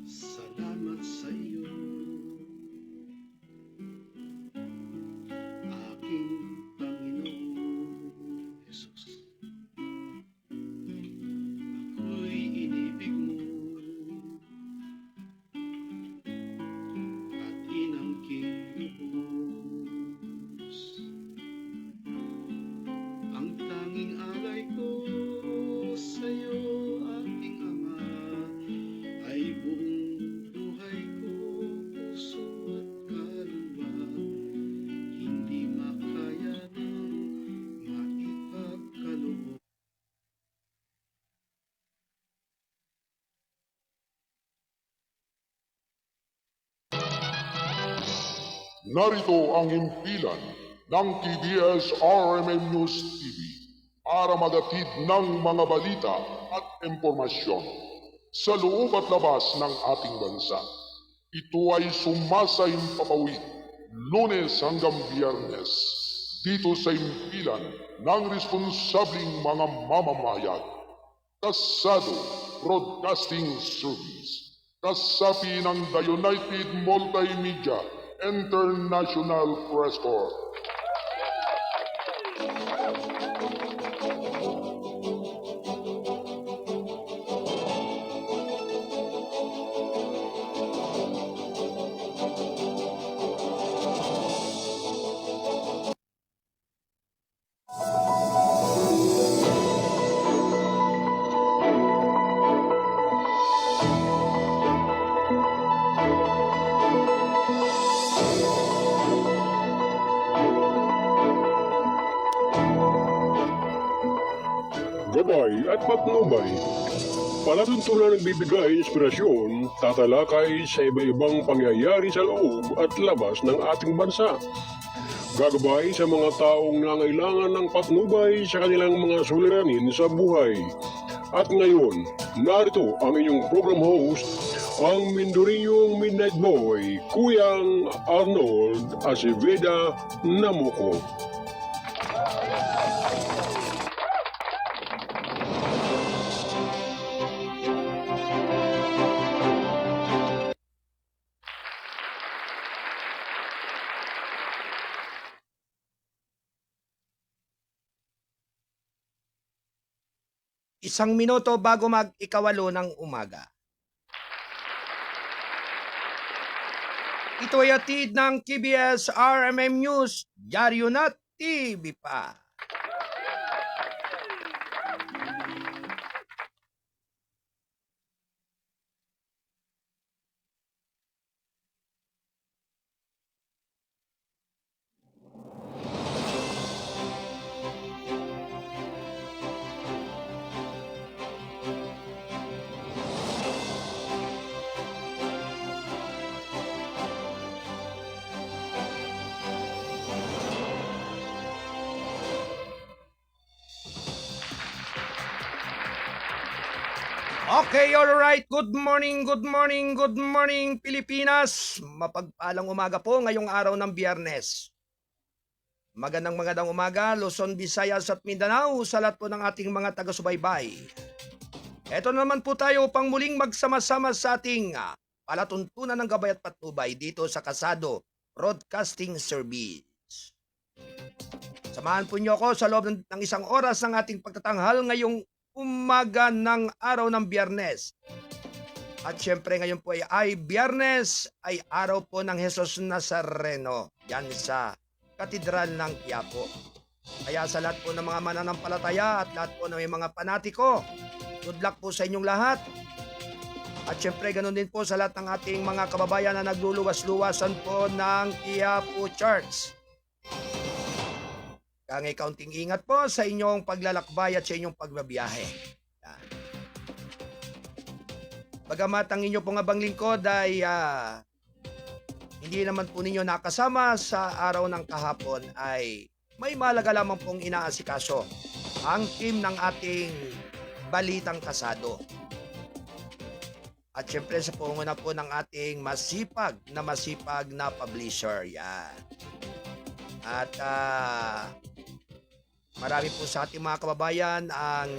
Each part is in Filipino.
Salamat sa iyo, aking Panginoon Jesus. Ako'y inibig mo at inangking lubos. Ang tanging alay ko sa iyo, aking Ama, ay buong buhay ko, puso at kaluluwa. Hindi makaya ng maipagkaloob. Narito ang himpilan ng TBS RMN News TV para magatid ng mga balita at impormasyon sa loob at labas ng ating bansa. Ito ay sumasahimpapawid Lunes hanggang Biyernes dito sa himpilan ng responsabling mga mamamayan. Kasado Broadcasting Service, kasapi ng The United Multimedia International Press Corps. Gabay at patnubay. Palatuntunan nagbibigay inspirasyon, tatalakay sa iba-ibang pangyayari sa loob at labas ng ating bansa. Gagabay sa mga taong nangailangan ng patnubay sa kanilang mga suliranin sa buhay. At ngayon, narito ang inyong program host, ang Mindurinyong Midnight Boy, Kuyang Arnold Aceveda Namuko. Isang minuto bago mag-ikawalo ng umaga. Ito ay atid ng TBS RMM News, Dyaryo na TV pa. Okay, alright. Good morning, Pilipinas. Mapagpalang umaga po ngayong araw ng Biyernes. Magandang umaga, Luzon, Visayas at Mindanao sa lahat po ng ating mga taga-subaybay. Ito naman po tayo upang muling magsama-sama sa ating palatuntunan ng gabay at patnubay dito sa Kasado Broadcasting Service. Samahan po niyo ako sa loob ng isang oras ng ating pagtatanghal ngayong umaga ng araw ng Biyernes. At syempre ngayon po ay Biyernes, ay araw po ng Jesus Nazareno. Yan sa Katedral ng Quiapo. Kaya sa lahat po ng mga mananampalataya at lahat po ng mga panatiko, good luck po sa inyong lahat. At syempre ganun din po sa lahat ng ating mga kababayan na nagluluwas-luwasan po ng Quiapo Church. Kaya kaunting ingat po sa inyong paglalakbay at sa inyong pagbabiyahe. Yan. Bagamat ang inyo pong abang lingkod ay hindi naman po ninyo nakasama sa araw ng kahapon ay may malaga lamang pong inaasikaso ang team ng ating Balitang Kasado. At syempre sa pangunguna po ng ating masipag na publisher. Yan. At marami po sa ating mga kababayan ang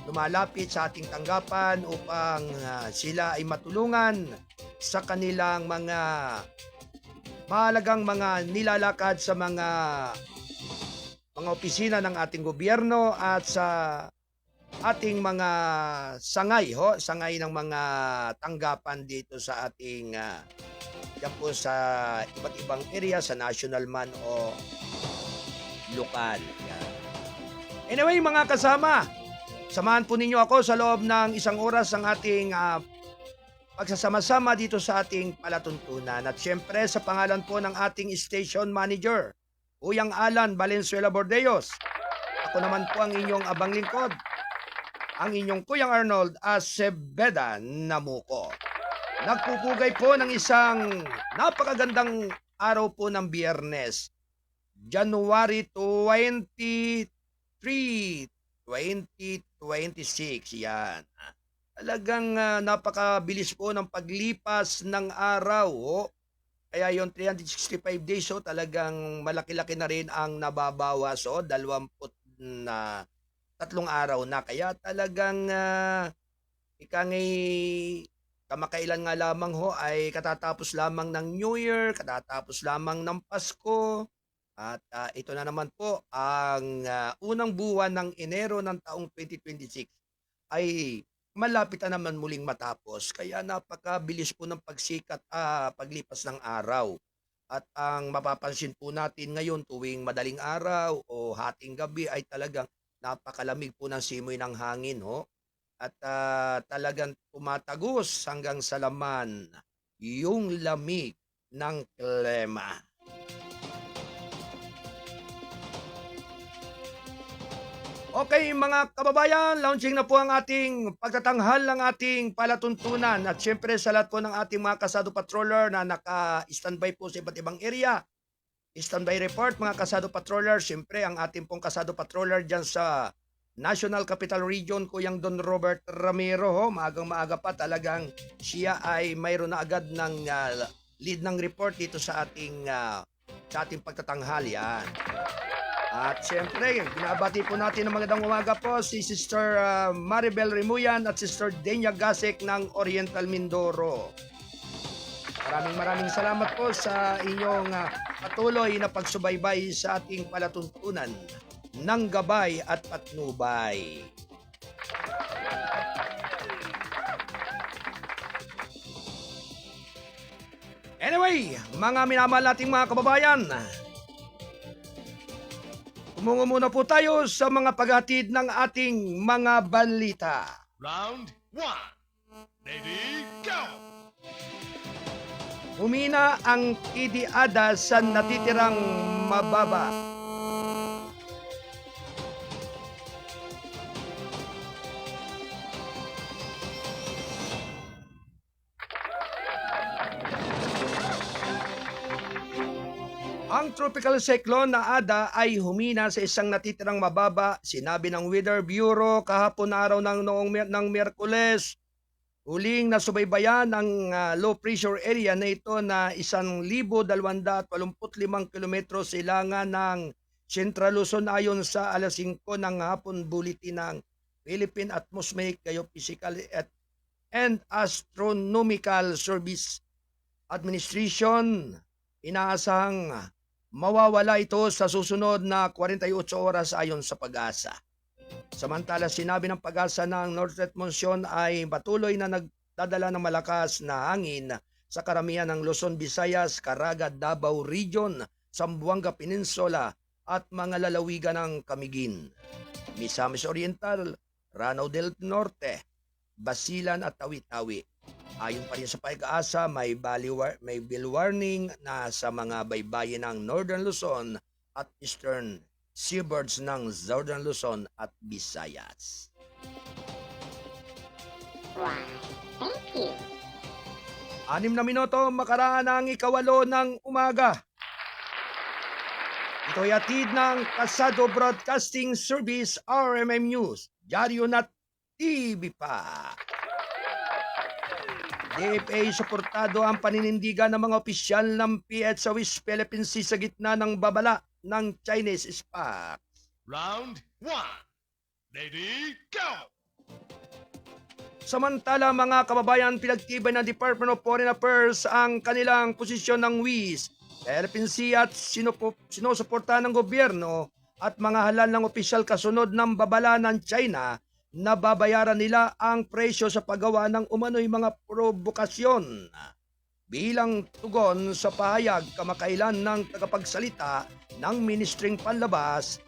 lumalapit sa ating tanggapan upang sila ay matulungan sa kanilang mga mahalagang mga nilalakad sa mga opisina ng ating gobyerno at sa ating mga sangay ng mga tanggapan dito sa ating yan po sa iba't ibang area, sa national man o lokal. Yan. Anyway mga kasama, samahan po ninyo ako sa loob ng isang oras ang ating pagsasama-sama dito sa ating palatuntunan. At syempre sa pangalan po ng ating station manager, Kuyang Alan Valenzuela Bordeos. Ako naman po ang inyong abang lingkod, ang inyong Kuyang Arnold Acebeda Namuko. Nagpupugay po ng isang napakagandang araw po ng Biyernes, January 23, 2026. Yan. Talagang napakabilis po ng paglipas ng araw. Kaya yung 365 days, talagang malaki-laki na rin ang nababawas. 23 araw na. Kaya talagang kamakailan nga lamang ay katatapos lamang ng New Year, katatapos lamang ng Pasko. At ito na naman po ang unang buwan ng Enero ng taong 2026 ay malapit na naman muling matapos. Kaya napakabilis po ng paglipas ng araw. At ang mapapansin po natin ngayon tuwing madaling araw o hating gabi ay talagang napakalamig po ng simoy ng hangin. At talagang tumatagos hanggang sa laman yung lamig ng klima. Okay mga kababayan, launching na po ang ating pagtatanghal ng ating palatuntunan. At syempre sa lahat po ng ating mga kasado patroller na naka-standby po sa iba't ibang area. Standby report mga kasado patroller. Syempre ang ating pong kasado patroller dyan sa National Capital Region, Kuyang Don Robert Ramiro. Maagang maaga pa talagang siya ay mayroon na agad ng lead ng report dito sa ating pagtatanghal. Yan. At siyempre, binabati po natin ng magandang umaga po si Sister Maribel Rimuyan at Sister Denya Gasek ng Oriental Mindoro. Maraming salamat po sa inyong patuloy na pagsubaybay sa ating palatuntunan ng gabay at patnubay. Anyway, mga minamahal nating mga kababayan, umungo muna po tayo sa mga paghatid ng ating mga balita. Round 1. Ready, go! Humina ang kidiada sa natitirang mababa. Ang tropical cyclone na Ada ay humina sa isang natitirang mababa, sinabi ng Weather Bureau kahapon na araw ng Miyerkules. Huling nasubaybayan ang low pressure area na ito na 1,285 kilometro silangan ng Central Luzon ayon sa alas 5 ng hapon bulletin ng Philippine Atmospheric Geophysical and Astronomical Service Administration. Inaasahang mawawala ito sa susunod na 48 oras ayon sa Pag-asa. Samantala, sinabi ng Pag-asa na ang northwest monsoon ay patuloy na nagdadala ng malakas na hangin sa karamihan ng Luzon, Visayas, Caraga, Davao Region, Zamboanga Peninsula at mga lalawigan ng Camiguin, Misamis Oriental, Ranao del Norte, Basilan at Tawi-Tawi. Ayon pa rin sa Pag-asa, may bill warning na sa mga baybayin ng Northern Luzon at Eastern Seaboards ng Southern Luzon at Visayas. Wow, thank you. 6 na minuto makaraan ng 8:08 ng umaga. Ito'y hatid ng Kasado Broadcasting Service RMM News, dyaryo na TV pa. DFA suportado ang paninindigan ng mga opisyal ng PH sa West Philippine Sea sa gitna ng babala ng Chinese SPAC. Round 1. Ready, go! Samantala mga kababayan, pinagtibay ng Department of Foreign Affairs ang kanilang posisyon ng WIS, Philippine Sea at sinusuportahan ng gobyerno at mga halal ng opisyal kasunod ng babala ng China na babayaran nila ang presyo sa paggawa ng umano'y mga provokasyon. Bilang tugon sa pahayag kamakailan ng tagapagsalita ng Ministring Panlabas,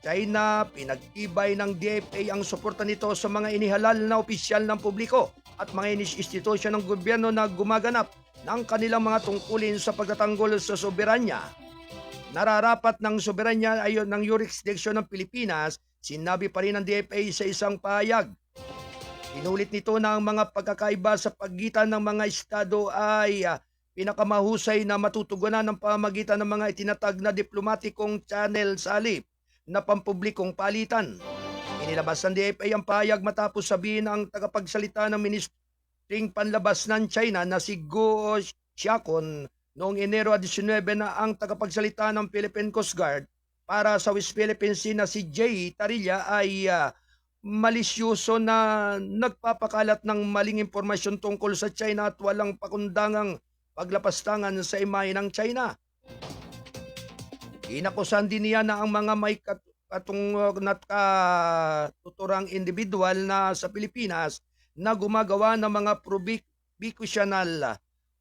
China, pinagtibay ng DFA ang suporta nito sa mga inihalal na opisyal ng publiko at mga institusyon ng gobyerno na gumaganap ng kanilang mga tungkulin sa pagtatanggol sa soberanya. Nararapat ng soberanya ayon ng jurisdiksyon ng Pilipinas, sinabi pa rin ng DFA sa isang pahayag. Inulit nito na ang mga pagkakaiba sa pagitan ng mga estado ay pinakamahusay na matutugunan ng pamagitan ng mga itinatag na diplomatikong channel sa halip na pampublikong palitan. Inilabas ng DFA ang pahayag matapos sabihin ang tagapagsalita ng Ministring Panlabas ng China na si Guo Xiaokun noong Enero 19 na ang tagapagsalita ng Philippine Coast Guard para sa West Philippine Sea na si Jay Tarilla ay malisyoso na nagpapakalat ng maling impormasyon tungkol sa China at walang pakundangang paglapastangan sa imahe ng China. Inakusan din niya na ang mga may katuturang individual na sa Pilipinas na gumagawa ng mga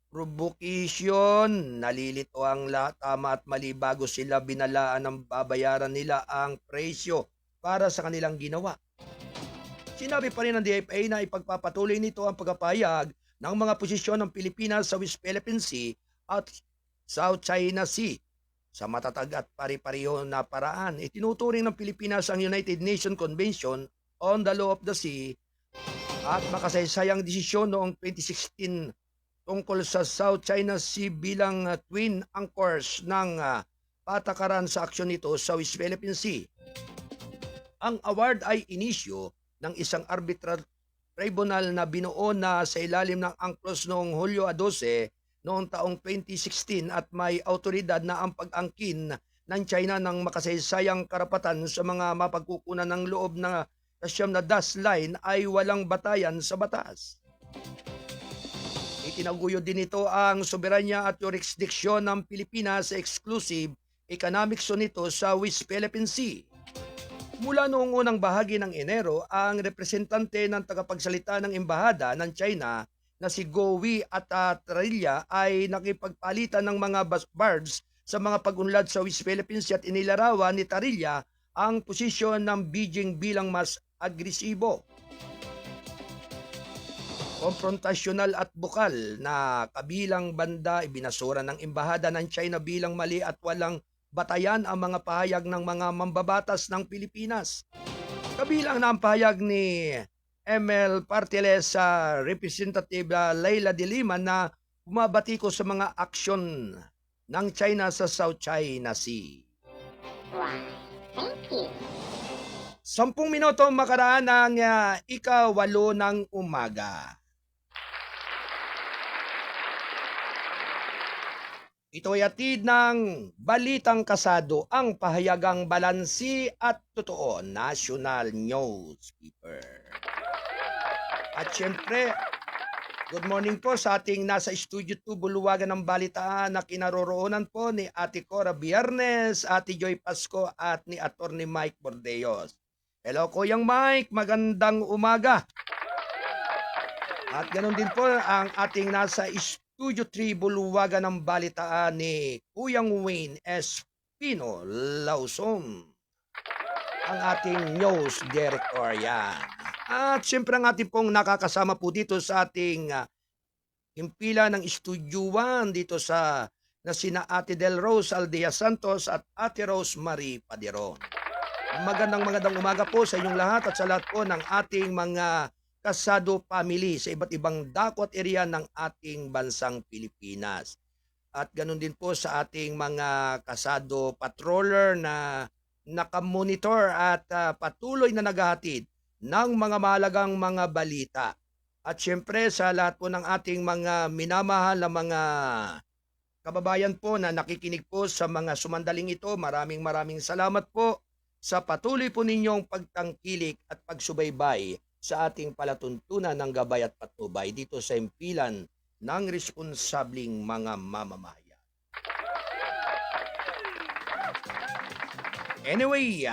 provocation, nalilito ang tama at mali bago sila binalaan ng babayaran nila ang presyo para sa kanilang ginawa. Sinabi pa rin ng DFA na ipagpapatuloy nito ang pagpapahayag ng mga posisyon ng Pilipinas sa West Philippine Sea at South China Sea. Sa matatag at pari-pareho na paraan, itinuturing ng Pilipinas ang United Nations Convention on the Law of the Sea at makasaysayang desisyon noong 2016 tungkol sa South China Sea bilang twin anchors ng patakaran sa aksyon nito sa West Philippine Sea. Ang award ay inisyo ng isang arbitral tribunal na binuo na sa ilalim ng UNCLOS noong Hulyo 12 noong taong 2016 at may autoridad na ang pag-angkin ng China ng makasaysayang karapatan sa mga mapagkukunan ng loob na siyam na dash line ay walang batayan sa batas. Itinaguyo din ito ang soberanya at jurisdiksyon ng Pilipinas sa exclusive economic zone nito sa West Philippine Sea. Mula noong unang bahagi ng Enero, ang representante ng tagapagsalita ng embahada ng China na si Guo at Tarilla ay nakipagpalitan ng mga barge sa mga pag-unlad sa West Philippines at inilarawan ni Tarilla ang posisyon ng Beijing bilang mas agresibo, konfrontasyonal at bukal na kabilang banda ibinasura ng embahada ng China bilang mali at walang batayan ang mga pahayag ng mga mambabatas ng Pilipinas. Kabilang na ang pahayag ni ML Partiles sa Representative Leila de Lima na bumabati ko sa mga aksyon ng China sa South China Sea. Thank you. 10 minuto makaraan ng 8:08 ng umaga. Ito ay hatid ng Balitang Kasado, ang pahayagang balansi at totoo, National Newspaper. At syempre, good morning po sa ating nasa Studio 2 Buluwagan ng Balitaan na kinaroroonan po ni Ate Cora Biernes, Ate Joy Pasco at ni Attorney Mike Bordeos. Hello Kuyang Mike, magandang umaga. At ganoon din po ang ating nasa Studio 3 Buluwagan ng Balitaan ni Kuyang Wayne Espino Lawson, ang ating news director yan. At siyempre ang ating pong nakakasama po dito sa ating himpila ng Studio 1 dito sa na sina Ate Del Rose Aldea Santos at Ate Rosemary Paderon. Magandang umaga po sa inyong lahat at sa lahat po ng ating mga Kasado family sa iba't ibang dako at area ng ating bansang Pilipinas. At ganun din po sa ating mga kasado patroller na nakamonitor at patuloy na naghahatid ng mga mahalagang mga balita. At syempre sa lahat po ng ating mga minamahal na mga kababayan po na nakikinig po sa mga sumandaling ito, maraming salamat po sa patuloy po ninyong pagtangkilik at pagsubaybay sa ating palatuntunan ng gabay at patnubay dito sa himpilan ng responsabling mga mamamayan. Anyway,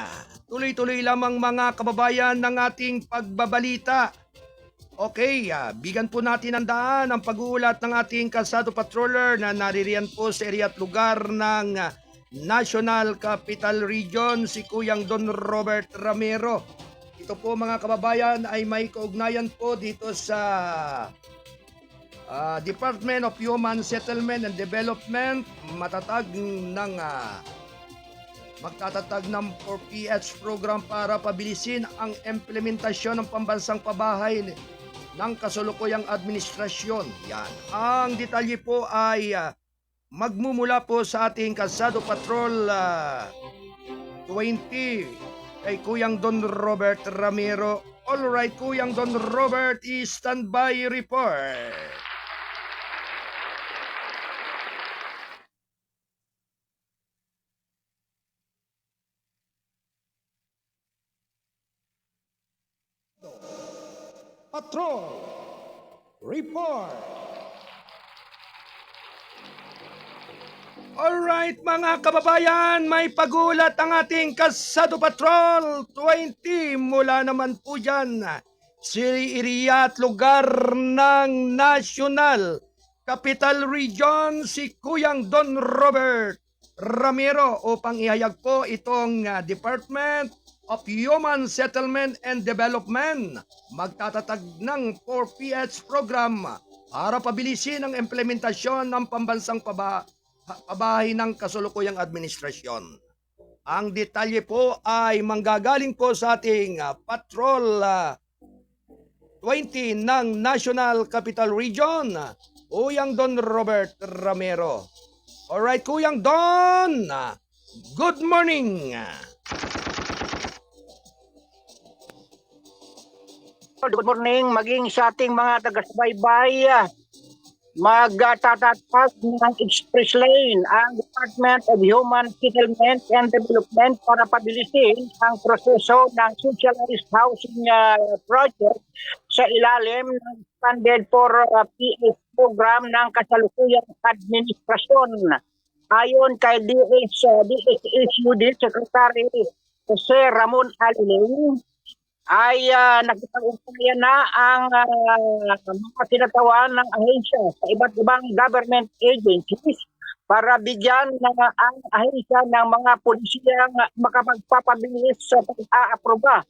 tuloy-tuloy lamang mga kababayan ng ating pagbabalita. Okay, bigyan po natin ang daan ang pag-uulat ng ating kalsado patroller na naririyan po sa area at lugar ng National Capital Region, si Kuyang Don Robert Ramiro. Ito po mga kababayan ay may kaugnayan po dito sa Department of Human Settlement and Development, magtatatag ng 4PH program para pabilisin ang implementasyon ng pambansang pabahay ng kasalukuyang administrasyon. Yan. Ang detalye po ay magmumula po sa ating Kalsado Patrol 20 kay Kuyang Don Robert Ramiro. Alright, Kuyang Don Robert, standby report. Patrol report. Alright mga kababayan, may pagulat ang ating Kalsado Patrol 20 mula naman po dyan sa area at lugar ng National Capital Region, si Kuyang Don Robert Ramiro upang ihayag po itong Department of Human Settlement and Development. Magtatatag ng 4PH program para pabilisin ang implementasyon ng pambansang pabahay ng kasalukuyang administrasyon. Ang detalye po ay manggagaling po sa ating Patrol 20 ng National Capital Region, Kuyang Don Robert Ramiro. Alright, Kuyang Don, good morning! Good morning, maging sa ating mga taga-subaybay. Magtatatag ng express lane ang Department of Human Settlement and Development para pabilisin ang proseso ng socialized housing project sa ilalim ng Expanded 4PH program ng kasalukuyang administrasyon. Ayon kay DSUD Secretary Jose Ramon Aliling, ay nakipag-ugnayan na ang mga sinatawan ng ahensya sa iba't ibang government agencies para bigyan ng ang ahensya ng mga pulisiyang makapagpapabilis sa pag-aaproba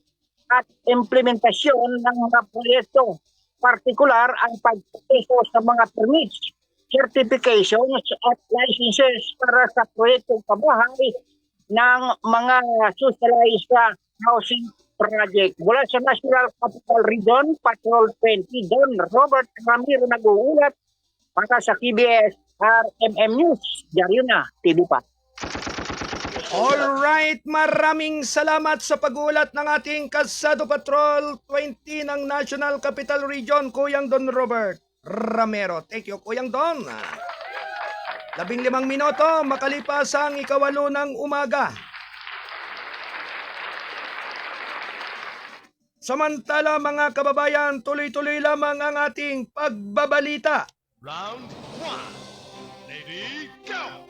at implementasyon ng mga proyekto, partikular ang pagproseso sa mga permits, certifications at licenses para sa proyektong pabahay ng mga socialized housing project. Mula sa National Capital Region, Patrol 20, Don Robert Ramiro nag-uulat para sa KBS RMM News. Diyan na, TV pa. Alright, maraming salamat sa pag-uulat ng ating Kalsado Patrol 20 ng National Capital Region, Kuyang Don Robert Ramiro. Thank you, Kuyang Don. 15 minuto, makalipas ang 8 ng umaga. Samantala mga kababayan, tuloy-tuloy lamang ang ating pagbabalita. Round 1. Lady, go!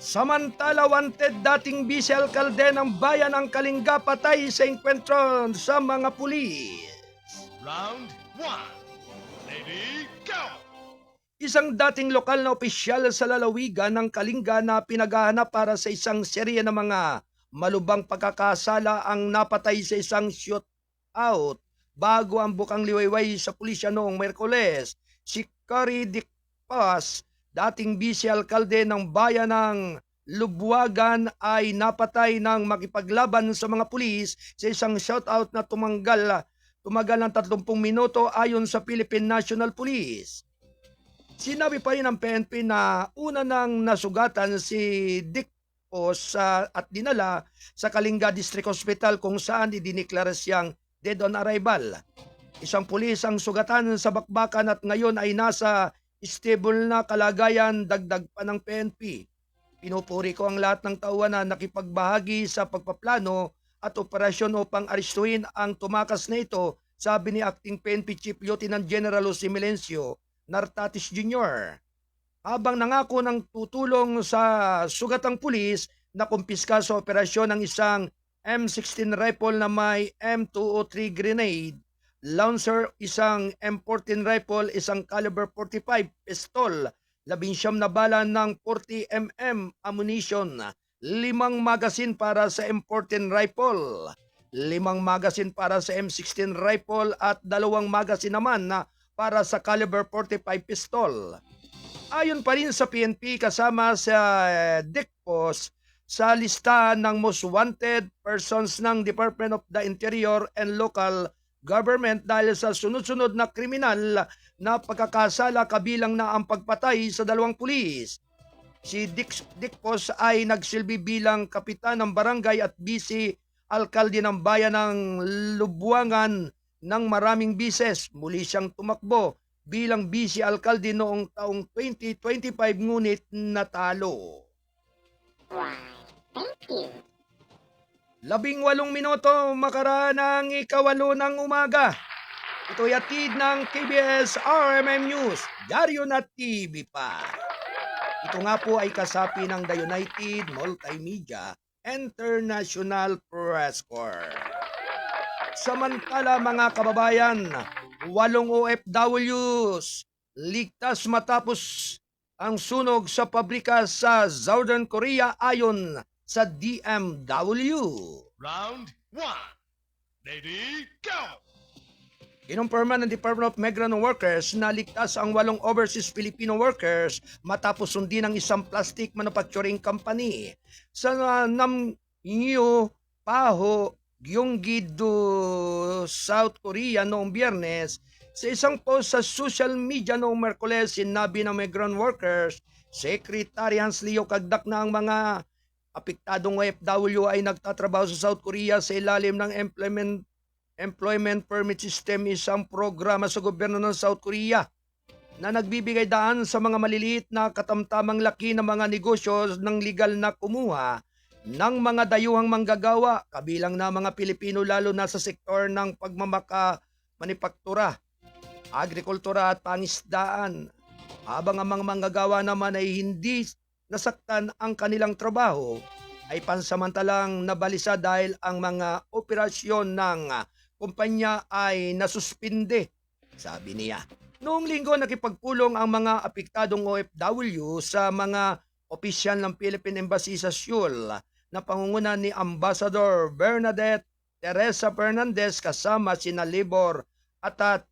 Samantala, wanted dating vice-alkalde ng bayan ng Kalinga patay sa engkwentro sa mga pulis. Round 1. Lady, go! Isang dating lokal na opisyal sa lalawigan ng Kalinga na pinaghahanap para sa isang serye ng mga malubang pagkakasala ang napatay sa isang shootout bago ang bukang liwayway sa pulisya noong Miyerkules. Si Cory Dicpas, dating vice-alkalde ng bayan ng Lubwagan ay napatay ng makipaglaban sa mga pulis sa isang shootout na tumagal ng 30 minuto ayon sa Philippine National Police. Sinabi pa rin ng PNP na una nang nasugatan si Dick Pos at dinala sa Kalinga District Hospital kung saan idineklara siyang dead on arrival. Isang pulis ang sugatan sa bakbakan at ngayon ay nasa stable na kalagayan, dagdag pa ng PNP. Pinupuri ko ang lahat ng tauhan na nakipagbahagi sa pagpaplano at operasyon upang aristuhin ang tumakas na ito, sabi ni Acting PNP Chief Lieutenant General Jose Melencio Nartatis Jr. Habang nangako ng tutulong sa sugatang pulis na kumpiska sa operasyon ng isang M16 rifle na may M203 grenade, launcher, isang M14 rifle, isang caliber 45 pistol, 19 na bala ng 40mm ammunition, 5 magasin para sa M14 rifle, 5 magasin para sa M16 rifle at 2 magasin naman na para sa caliber 45 pistol. Ayon pa rin sa PNP, kasama sa DICPOS sa lista ng most wanted persons ng Department of the Interior and Local Government dahil sa sunod-sunod na kriminal na pagkakasala, kabilang na ang pagpatay sa 2 pulis. Si DICPOS ay nagsilbi bilang kapitan ng barangay at vice alkalde ng bayan ng Lubwangan ng maraming bises. Muli siyang tumakbo bilang vice alkalde noong taong 2025 ngunit natalo. 18 minuto makaraan ng 8 ng umaga. Ito'y atid ng KBS RMM News, Dario na TV pa. Ito nga po ay kasapi ng The United Multimedia International Press Corps. Samantala mga kababayan, 8 OFWs ligtas matapos ang sunog sa pabrika sa Southern Korea ayon sa DMW. Round 1. Ready, go! Kinumpirma ng Department of Migrant Workers na ligtas ang 8 overseas Filipino workers matapos sundin ng isang plastic manufacturing company sa Namnyo, Paho, Gyeonggi-do, South Korea noong Biyernes. Sa isang post sa social media noong Merkules, sinabi ng migrant workers Secretary Hans Leo Kagdak na ang mga apektadong OFW ay nagtatrabaho sa South Korea sa ilalim ng Employment Permit System, isang programa sa gobyerno ng South Korea na nagbibigay daan sa mga maliliit na katamtamang laki ng mga negosyo ng legal na kumuha ng mga dayuhang manggagawa, kabilang na mga Pilipino lalo na sa sektor ng manipaktura, agrikultura at pangisdaan. Habang ang mga manggagawa naman ay hindi nasaktan ang kanilang trabaho, ay pansamantalang nabalisa dahil ang mga operasyon ng kumpanya ay nasuspinde, sabi niya. Noong linggo, nakipagpulong ang mga apektadong OFW sa mga opisyal ng Philippine Embassy sa Seoul na pangunguna ni Ambassador Bernadette Teresa Fernandez kasama sina Libor at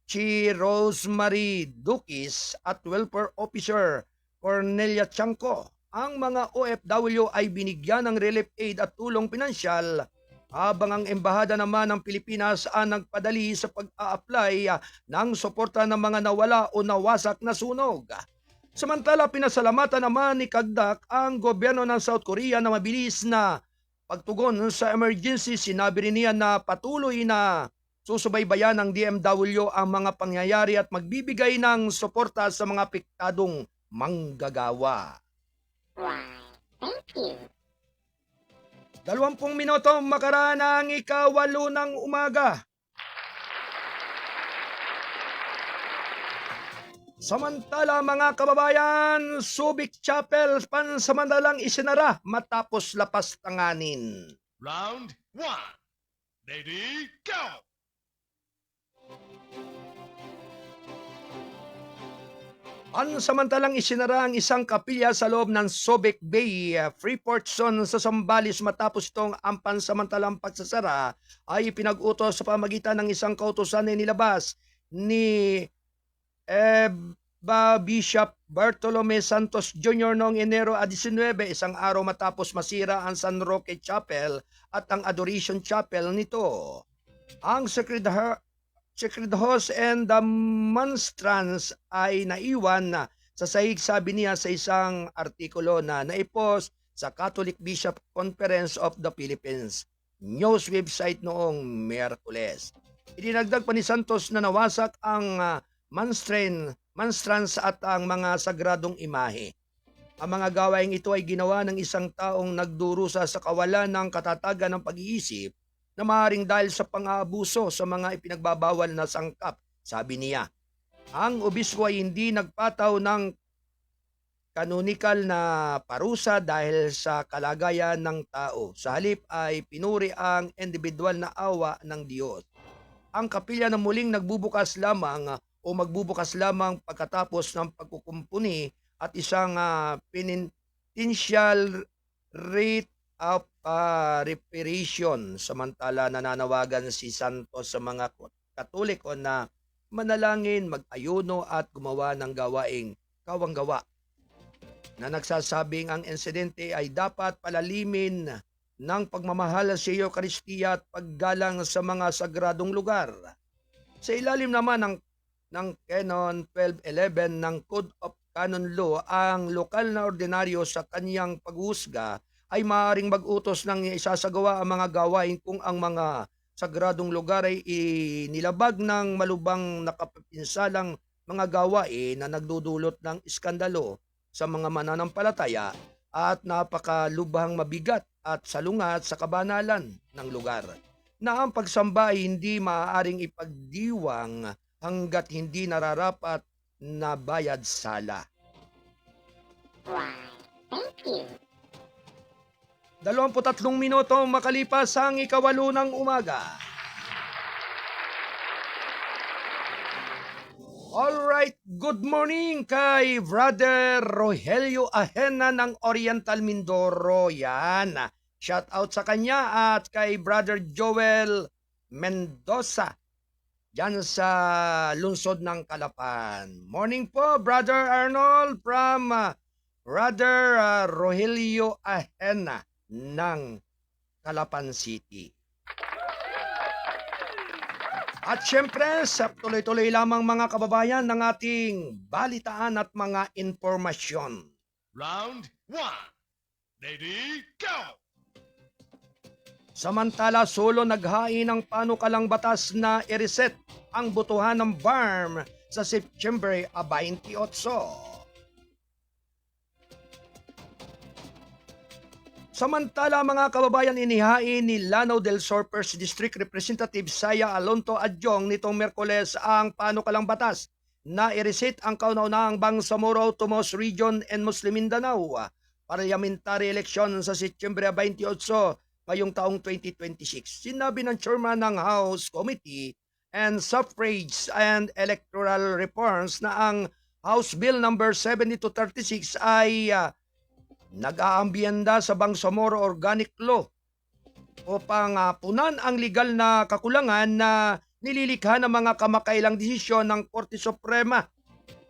si Rosemary Dukis at Welfare Officer Cornelia Chanco. Ang mga OFW ay binigyan ng relief aid at tulong pinansyal, habang ang embahada naman ng Pilipinas ang nagpadali sa pag-a-apply ng suporta ng mga nawala o nawasak na sunog. Samantala, pinasalamatan naman ni Kagdak ang gobyerno ng South Korea na mabilis na pagtugon sa emergency. Sinabi rin niya na patuloy na susubaybayan ng DMW ang mga pangyayari at magbibigay ng suporta sa mga apektadong manggagawa. Thank you. 20 minuto makaraan ng 8 ng umaga. Samantala mga kababayan, Subic Chapel pansamantalang isinara matapos lapas tanganin. Round 1. Ready, go! Pansamantalang isinara ang isang kapilya sa loob ng Subic Bay, Freeport Zone sa Zambales matapos itong ang pansamantalang pagsasara ay pinag-utos sa pamagitan ng isang kautusan na nilabas ni Bishop Bartolome Santos Jr. noong Enero 19, isang araw matapos masira ang San Roque Chapel at ang Adoration Chapel nito. Ang Sacred House and the Monstrance ay naiwan na sa sahig, sabi niya sa isang artikulo na naipost sa Catholic Bishop Conference of the Philippines news website noong Miyerkules. Idinagdag pa ni Santos na nawasak ang monstrance at ang mga sagradong imahe. Ang mga gawaing ito ay ginawa ng isang taong nagdurusa sa kawalan ng katatagan ng pag-iisip na maaaring dahil sa pang-aabuso sa mga ipinagbabawal na sangkap, sabi niya. Ang obispo ay hindi nagpataw ng kanonikal na parusa dahil sa kalagayan ng tao. Sa halip ay pinuri ang individual na awa ng Diyos. Ang kapilya na muling nagbubukas lamang o magbubukas lamang pagkatapos ng pagkukumpuni at isang penitential rite of reparation. Samantala, nananawagan si Santos sa mga Katoliko na manalangin, mag-ayuno at gumawa ng gawaing kawanggawa na nagsasabing ang insidente ay dapat palalimin ng pagmamahal sa Eucharistia at paggalang sa mga sagradong lugar. Sa ilalim naman ng Canon 1211 ng Code of Canon Law, ang lokal na ordinaryo sa kanyang paghusga ay maaaring mag-utos ng isasagawa ang mga gawain kung ang mga sagradong lugar ay inilabag ng malubang nakapinsalang mga gawain na nagdudulot ng iskandalo sa mga mananampalataya at napakalubhang mabigat at salungat sa kabanalan ng lugar, na ang pagsamba ay hindi maaaring ipagdiwang hanggat hindi nararapat na bayad sala. Thank you. 23 minuto makalipas ang 8 ng umaga. Alright, good morning kay Brother Rogelio Ahena ng Oriental Mindoro. Yan. Shout out sa kanya at kay Brother Joel Mendoza dyan sa lungsod ng Calapan. Morning po, Brother Arnold from Brother Rogelio Ahena ng Calapan City. At syempre, sa tuloy-tuloy lamang mga kababayan ng ating balitaan at mga informasyon. Round 1. Lady, go! Samantala, solo naghain ng panukalang batas na i-reset ang botohan ng BARM sa September 28. Samantala, mga kababayan, inihain ni Lanao del Sur 1st District Representative Saya Alonto Adjong nitong Miyerkules ang panukalang batas na i-reset ang kauna-unahang Bangsamoro, Tomos Region and Muslim Mindanao parliamentary election sa September 28 ngayong taong 2026. Sinabi ng chairman ng House Committee and Suffrage and Electoral Reforms na ang House Bill number 7236 ay nag-aambyenda sa Bangsamoro Organic Law upang punan ang legal na kakulangan na nililikha ng mga kamakailang desisyon ng Korte Suprema,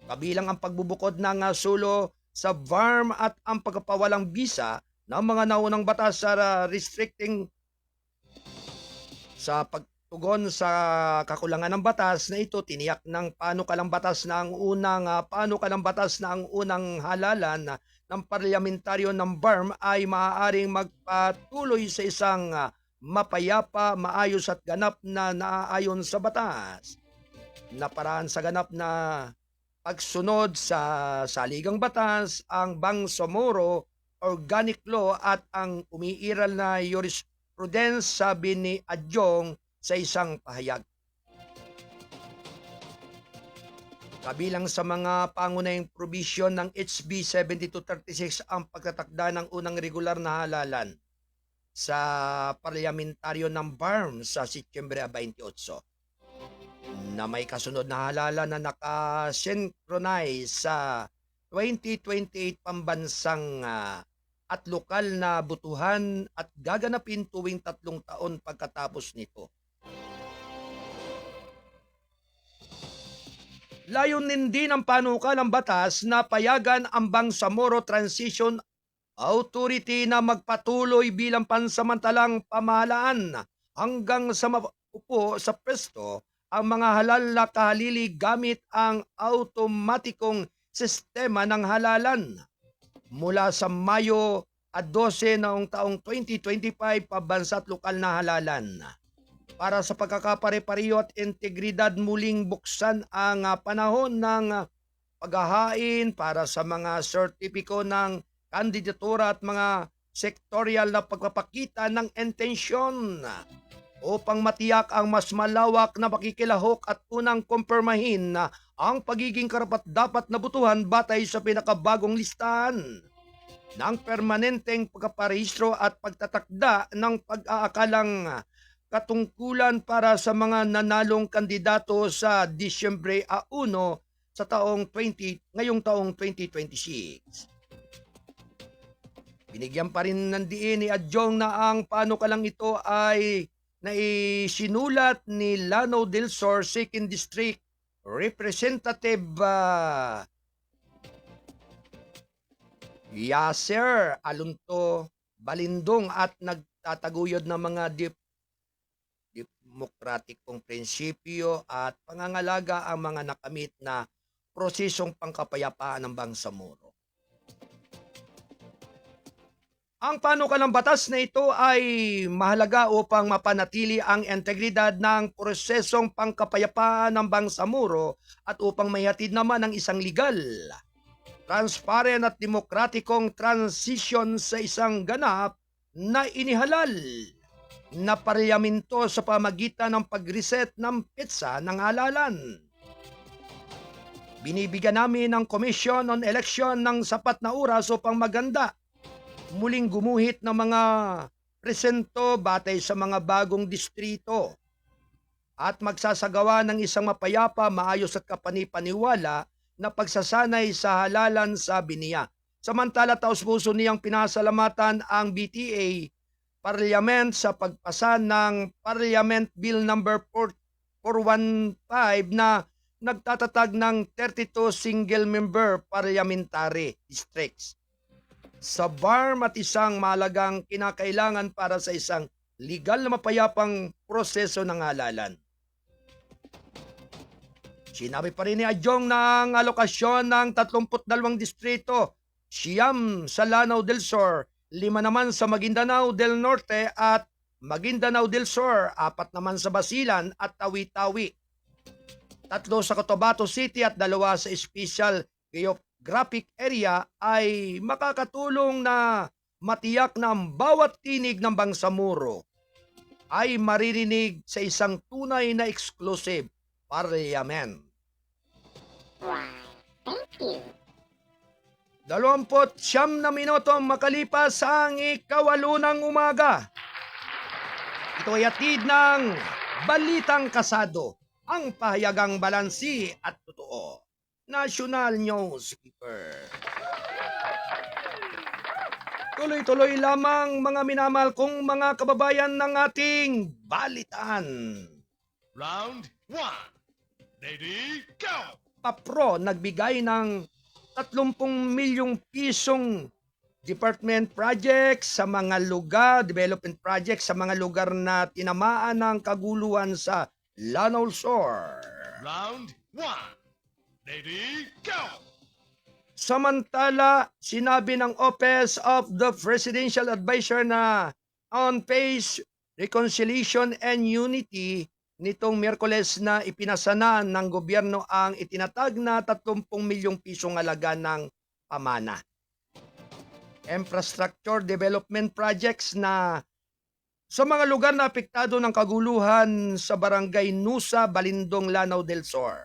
kabilang ang pagbubukod ng sulo sa BARM at ang pagpapawalang bisa ng mga naunang batas sa restricting sa pagtugon sa kakulangan ng batas na ito. Tiniyak ng panukalang batas na ang unang halalan ng parlamentaryo ng BARM ay maaaring magpatuloy sa isang mapayapa, maayos at ganap na naaayon sa batas na paraan sa ganap na pagsunod sa saligang batas, ang Bangsamoro Organic Law at ang umiiral na jurisprudence, sabi ni Adjong sa isang pahayag. Kabilang sa mga pangunahing provision ng HB 7236 ang pagtatakda ng unang regular na halalan sa parlamentaryo ng BARM sa September 28 na may kasunod na halalan na nakasynchronize sa 2028 pambansang at lokal na butuhan at gaganapin tuwing 3 taon pagkatapos nito. Layunin din ng panukalang batas na payagan ang Bangsamoro Transition Authority na magpatuloy bilang pansamantalang pamahalaan hanggang sa maupo sa pwesto ang mga halal na kahalili gamit ang automatikong sistema ng halalan. Mula sa Mayo 12 noong taong 2025 pabansa at lokal na halalan. Para sa pagkakapare-pareho at integridad muling buksan ang panahon ng paghahain para sa mga sertipiko ng kandidatura at mga sektorial na pagpapakita ng intensyon upang matiyak ang mas malawak na pakikilahok at unang kumpirmahin ang pagiging karapat-dapat na butuhan batay sa pinakabagong listahan ng permanenteng pagkaparehistro at pagtatakda ng pag-aakalang katungkulan para sa mga nanalong kandidato sa Disyembre 1 sa ngayong taong 2026. Binigyan pa rin ng diin ni Adjong na ang panukalang ito ay naisinulat ni Lanao del Sur 2nd District Representative Yasser Alunto Balindong at nagtataguyod ng mga demokratikong prinsipyo at pangangalaga ang mga nakamit na prosesong pangkapayapaan ng Bangsamoro. Ang panukalang batas na ito ay mahalaga upang mapanatili ang integridad ng prosesong pangkapayapaan ng Bangsamoro at upang mayhatid naman ang isang legal, transparent at demokratikong transition sa isang ganap na inihalal na parlamento sa pamagitan ng pag-reset ng petsa ng halalan. Binibigyan namin ng Commission on Election ng sapat na oras upang maganda muling gumuhit ng mga presento batay sa mga bagong distrito at magsasagawa ng isang mapayapa, maayos at kapanipaniwala na pagsasanay sa halalan, sabi niya. Samantala, taus-puso niyang pinasalamatan ang BTA Parliament sa pagpasa ng Parliament Bill number 415 na nagtatatag ng 32 single-member parliamentary districts sa BARM at isang mahalagang kinakailangan para sa isang legal na mapayapang proseso ng halalan. Sinabi pa rin ni Adjong na ang alokasyon ng 32 distrito, 9 sa Lanao del Sur, 5 naman sa Maguindanao del Norte at Maguindanao del Sur, 4 naman sa Basilan at Tawi-Tawi, 3 sa Cotabato City at 2 sa Special Geographic Area ay makakatulong na matiyak na ang bawat tinig ng Bangsamoro ay maririnig sa isang tunay na exclusive parliament. Thank you. 29 na minuto makalipas ang 8:08 ng umaga. Ito ay atid ng Balitang Kasado, ang pahayagang balansi at totoo. National Newskeeper. Tuloy-tuloy lamang mga minamahal kong mga kababayan ng ating balitaan. Round 1. Ready, go! Papro nagbigay ng 30 milyong pisong department projects sa mga lugar, development projects sa mga lugar na tinamaan ng kaguluhan sa Lanao Sur. Round 1. Ready, go! Samantala, sinabi ng Office of the Presidential Advisor na on Peace, Reconciliation and Unity nitong Miyerkules na ipinasana ng gobyerno ang itinatag na 30 milyong pisong halaga ng pamana. Infrastructure development projects na sa mga lugar na apektado ng kaguluhan sa Barangay Nusa, Balindong, Lanao del Sur.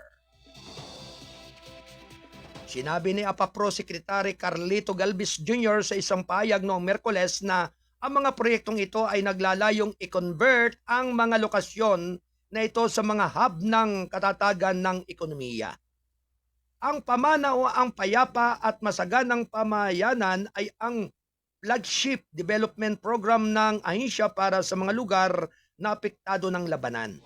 Sinabi ni APAPRO Secretary Carlito Galvez Jr. sa isang pahayag noong Miyerkules na ang mga proyektong ito ay naglalayong i-convert ang mga lokasyon na ito sa mga hub ng katatagan ng ekonomiya. Ang pamana o ang payapa at masaganang pamayanan ay ang flagship development program ng ahensya para sa mga lugar na apektado ng labanan.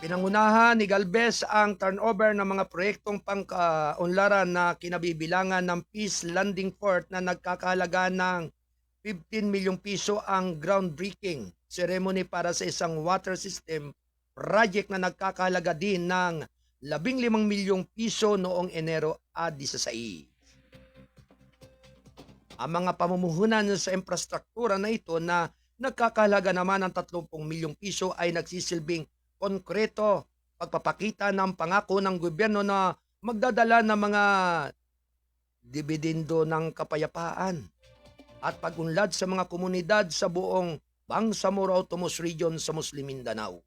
Pinangunahan ni Galvez ang turnover ng mga proyektong pangkaunlaran na kinabibilangan ng Peace Landing Port na nagkakahalaga ng 15 milyong piso ang groundbreaking ceremony para sa isang water system project na nagkakahalaga din ng 15 milyong piso noong Enero 16. Ang mga pamumuhunan sa infrastruktura na ito na nagkakahalaga naman ng 30 milyong piso ay nagsisilbing konkreto pagpapakita ng pangako ng gobyerno na magdadala ng mga dividendo ng kapayapaan at pagunlad sa mga komunidad sa buong Bangsamoro Autonomous Region sa Muslim Mindanao.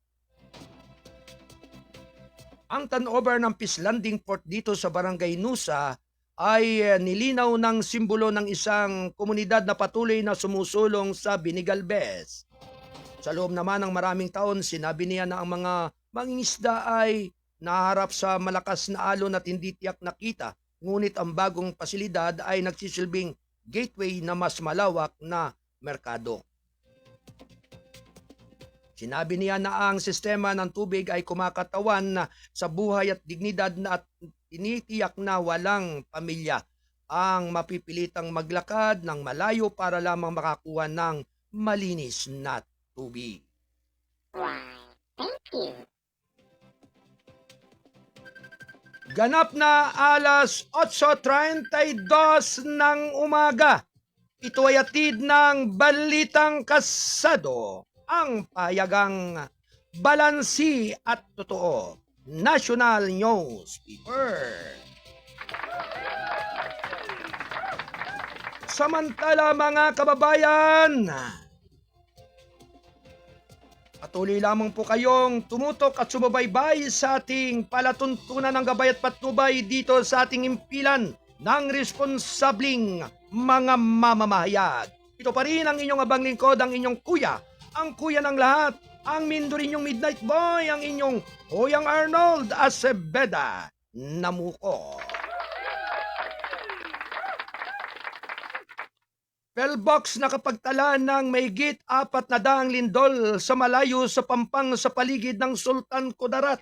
Ang turnover ng Peace Landing Port dito sa Barangay Nusa ay nilinaw ng simbolo ng isang komunidad na patuloy na sumusulong sa Binigalbes. Sa loob naman ng maraming taon, sinabi niya na ang mga mangingisda ay naharap sa malakas na alon at hindi tiyak na kita, ngunit ang bagong pasilidad ay nagsisilbing gateway na mas malawak na merkado. Sinabi niya na ang sistema ng tubig ay kumakatawan sa buhay at dignidad na at tinitiyak na walang pamilya ang mapipilitang maglakad ng malayo para lamang makakuha ng malinis na tubig. Ganap na alas 8:32 ng umaga. Ito ay atid ng Balitang Kasado, ang payagang balansi at totoo. National Newspaper. Samantala mga kababayan, patuloy lamang po kayong tumutok at sumabaybay sa ating palatuntunan ng gabay at patnubay dito sa ating impilan ng responsabling mga mamamahayag. Ito pa rin ang inyong abang lingkod, ang inyong kuya, ang kuya ng lahat, ang Mindorinyong Midnight Boy, ang inyong Hoyang Arnold Acebeda Namuko. Pellbox nakapagtala ng mahigit 400 lindol sa malayo sa pampang sa paligid ng Sultan Kudarat.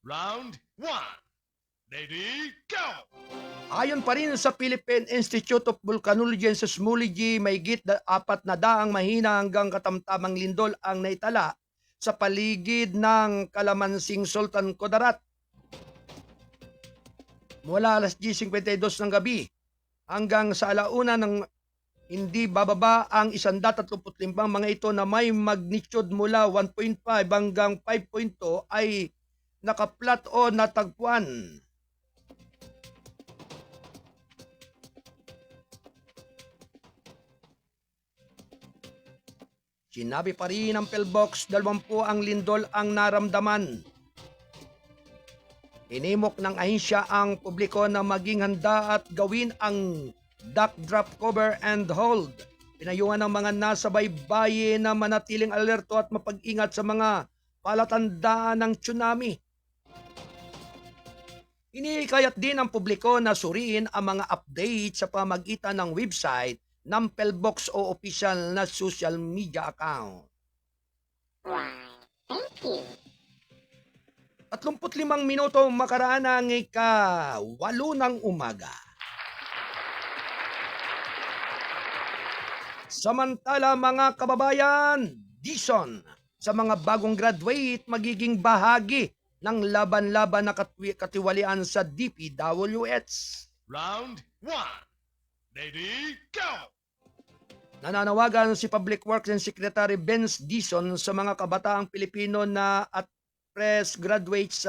Round 1. Ready, go! Ayon pa rin sa Philippine Institute of Volcanology and Seismology, mahigit 400 mahina hanggang katamtamang lindol ang naitala sa paligid ng kalamansing Sultan Kudarat. Mula alas 10:52 ng gabi hanggang sa alauna ng hindi bababa ang 135 mga ito na may magnitude mula 1.5 hanggang 5.2 ay nakaplat o natagpuan. Sinabi pa rin ng Pellbox, 20 ang lindol ang naramdaman. Inimok ng ahensya ang publiko na maging handa at gawin ang duck drop cover and hold. Pinayuhan ng mga nasa baybayin na manatiling alerto at mapag-ingat sa mga palatandaan ng tsunami. Inikayat din ng publiko na suriin ang mga update sa pamagitan ng website ng Pellbox o official na social media account. Thank you. 35 minuto makaraan ng ika-8 ng umaga. Samantala mga kababayan, Dison, sa mga bagong graduate magiging bahagi ng laban-laban na katiwalian sa DPWH. Round 1. Ready, go! Nananawagan si Public Works and Secretary Benz Dison sa mga kabataang Pilipino na at fresh graduates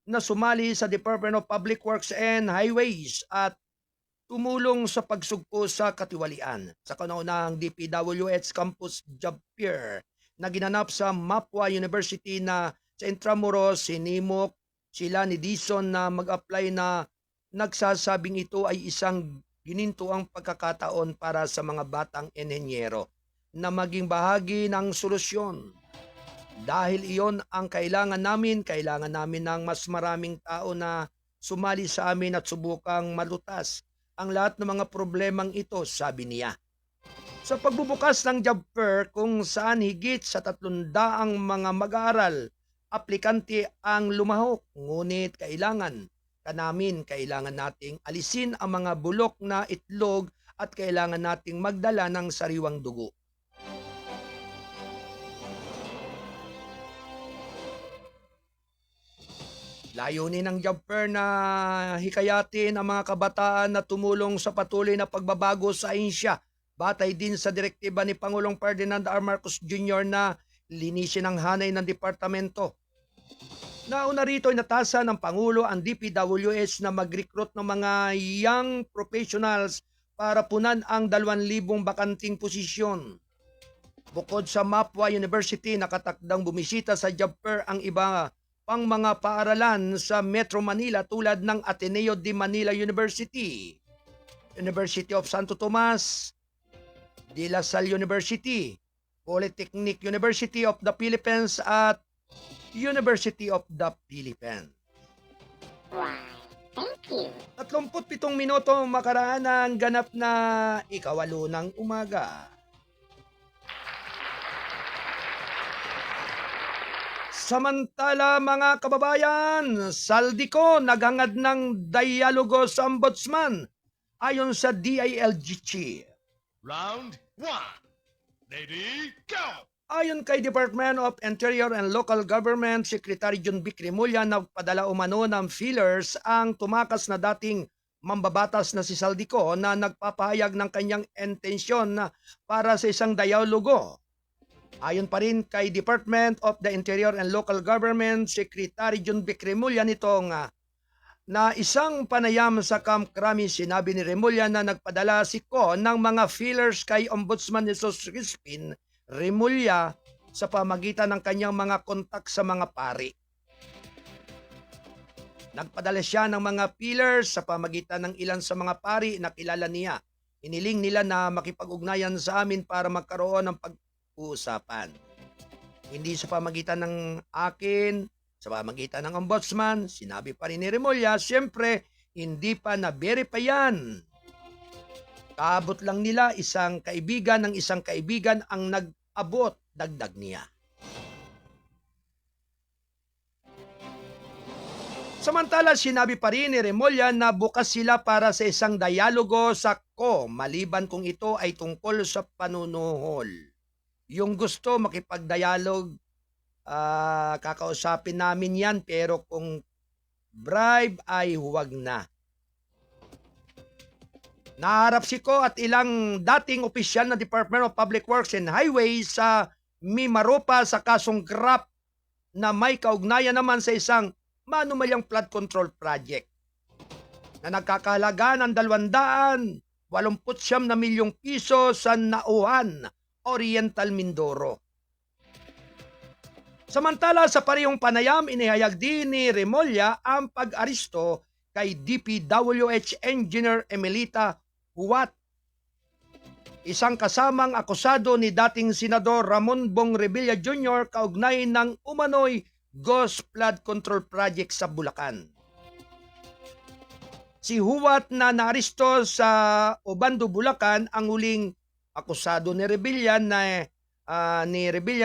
na sumali sa Department of Public Works and Highways at tumulong sa pagsugpo sa katiwalian. Sa kauna-unahang DPWH Campus Job Fair na ginanap sa Mapua University na sa Intramuros, sinimok sila ni Dison na mag-apply na nagsasabing ito ay isang ginintuang pagkakataon para sa mga batang enhenyero na maging bahagi ng solusyon. Dahil iyon ang kailangan namin ng mas maraming tao na sumali sa amin at subukang malutas ang lahat ng mga problemang ito, sabi niya. Sa pagbubukas ng job fair kung saan higit sa 300 mga mag-aaral aplikante ang lumahok. Ngunit kailangan nating alisin ang mga bulok na itlog at kailangan nating magdala ng sariwang dugo. Layunin ng job fair na hikayatin ang mga kabataan na tumulong sa patuloy na pagbabago sa ahensya. Batay din sa direktiba ni Pangulong Ferdinand R. Marcos Jr. na linisin ang hanay ng departamento. Nauna rito ay natasa ng Pangulo ang DPWH na mag-recruit ng mga young professionals para punan ang 2,000 bakanting posisyon. Bukod sa Mapwa University, nakatakdang bumisita sa job fair ang iba pang mga paaralan sa Metro Manila tulad ng Ateneo de Manila University, University of Santo Tomas, De La Salle University, Polytechnic University of the Philippines at University of the Philippines. 37 minuto makaraan ng ganap na ikawalo ng umaga. Samantala mga kababayan, Saldico naghangad ng dialogo sa ombudsman ayon sa DILG. Round 1. Ready, go! Ayon kay Department of Interior and Local Government Secretary John Vic Remulla, nagpadala umano ng feelers ang tumakas na dating mambabatas na si Saldico na nagpapahayag ng kanyang intensyon na para sa isang dialogo. Ayon pa rin kay Department of the Interior and Local Government Secretary John Vic Remulla nitong na isang panayam sa Camp Crame, sinabi ni Remulla na nagpadala si Ko ng mga feelers kay Ombudsman Jesus Crispin Remulla sa pamagitan ng kanyang mga kontak sa mga pari. Nagpadala siya ng mga feelers sa pamagitan ng ilan sa mga pari na kilala niya. Iniling nila na makipag-ugnayan sa amin para magkaroon ng pag-uusapan. Hindi sa pamagitan ng akin, sa pamagitan ng ombudsman, sinabi pa rin ni Remulla, siyempre, hindi pa na-verify yan. Kaabot lang nila isang kaibigan ng isang kaibigan ang nag-abot, dagdag niya. Samantala, sinabi pa rin ni Remulla na bukas sila para sa isang dialogo sa Ko, maliban kung ito ay tungkol sa panunuhol. Yung gusto makipag-dialog, kakausapin namin yan, pero kung bribe ay huwag na. Naharap si Ko at ilang dating opisyal ng Department of Public Works and Highways sa Mimaropa sa kasong GRAP na may kaugnayan naman sa isang manumalyang flood control project na nagkakahalaga ng 289 milyong piso sa Nauhan, Oriental Mindoro. Samantala sa parehong panayam, inihayag din ni Remulla ang pag-aristo kay DPWH Engineer Emelita Huwat, isang kasamang akusado ni dating Senador Ramon Bong Revilla Jr. kaugnay ng umano'y Ghost Flood Control Project sa Bulacan. Si Huwat na naaresto sa Obando, Bulacan, ang huling akusado ni Revilla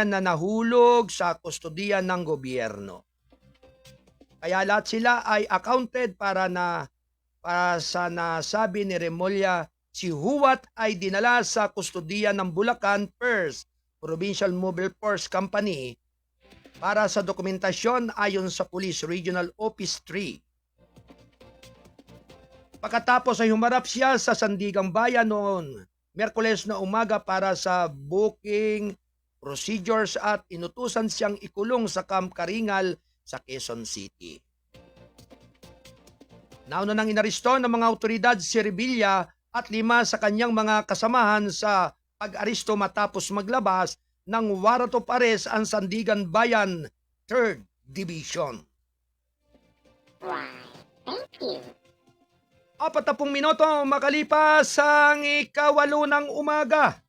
na nahulog sa kustodiya ng gobyerno. Kaya lahat sila ay accounted para sa nasabi ni Remulla, si Huwat ay dinala sa kustodiya ng Bulacan First Provincial Mobile Force Company para sa dokumentasyon ayon sa Police Regional Office 3. Pagkatapos ay humarap siya sa Sandigang Bayan noon Miyerkules na umaga para sa booking procedures at inutusan siyang ikulong sa Camp Karingal sa Quezon City. Nauna nang inaresto ng mga awtoridad si Revilla at 5 sa kanyang mga kasamahan sa pag-aresto matapos maglabas ng warrant of arrest ang Sandigan Bayan 3rd Division. 40 minuto makalipas ang ikawalo ng umaga.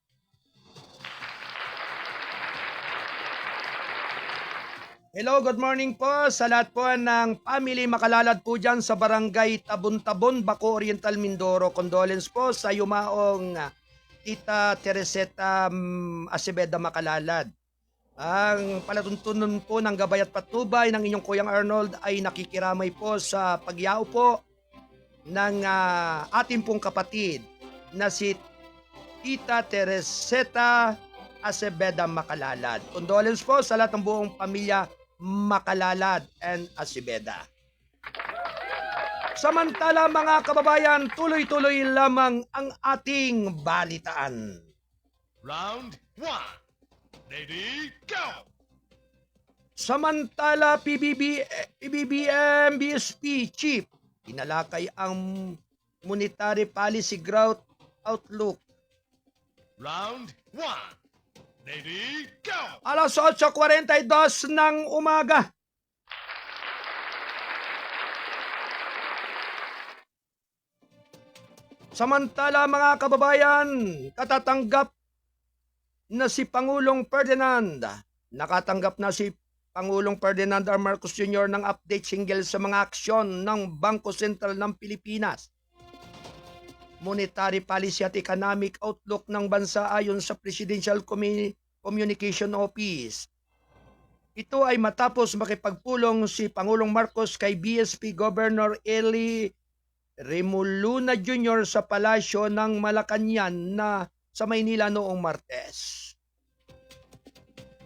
Hello, good morning po sa lahat po ng family makalalad po dyan sa barangay Tabon-Tabon, Baco Oriental, Mindoro. Condolence po sa yumaong Tita Tereseta Acebeda Makalalad. Ang palatuntunan po ng gabay at patnubay ng inyong Kuyang Arnold ay nakikiramay po sa pagyao po ng ating pong kapatid na si Tita Tereseta Acebeda Macalalad. Condolence po sa lahat ng buong pamilya Macalalad and Acebeda. Samantala mga kababayan, tuloy-tuloy lamang ang ating balitaan. Round 1. Ready, go! Samantala PBBM BSP Chief, tinalakay ang monetary policy growth outlook. Round 1. Ready, go! Alas 8:42 ng umaga. Samantala mga kababayan, katatanggap na si Pangulong Ferdinand. Nakatanggap na si Pangulong Ferdinand R. Marcos Jr. ng update single sa mga aksyon ng Bangko Sentral ng Pilipinas. Monetary policy at economic outlook ng bansa ayon sa Presidential Communication Office. Ito ay matapos makipagpulong si Pangulong Marcos kay BSP Governor Eli Remoluna Jr. sa palasyo ng Malacañang na sa Maynila noong Martes.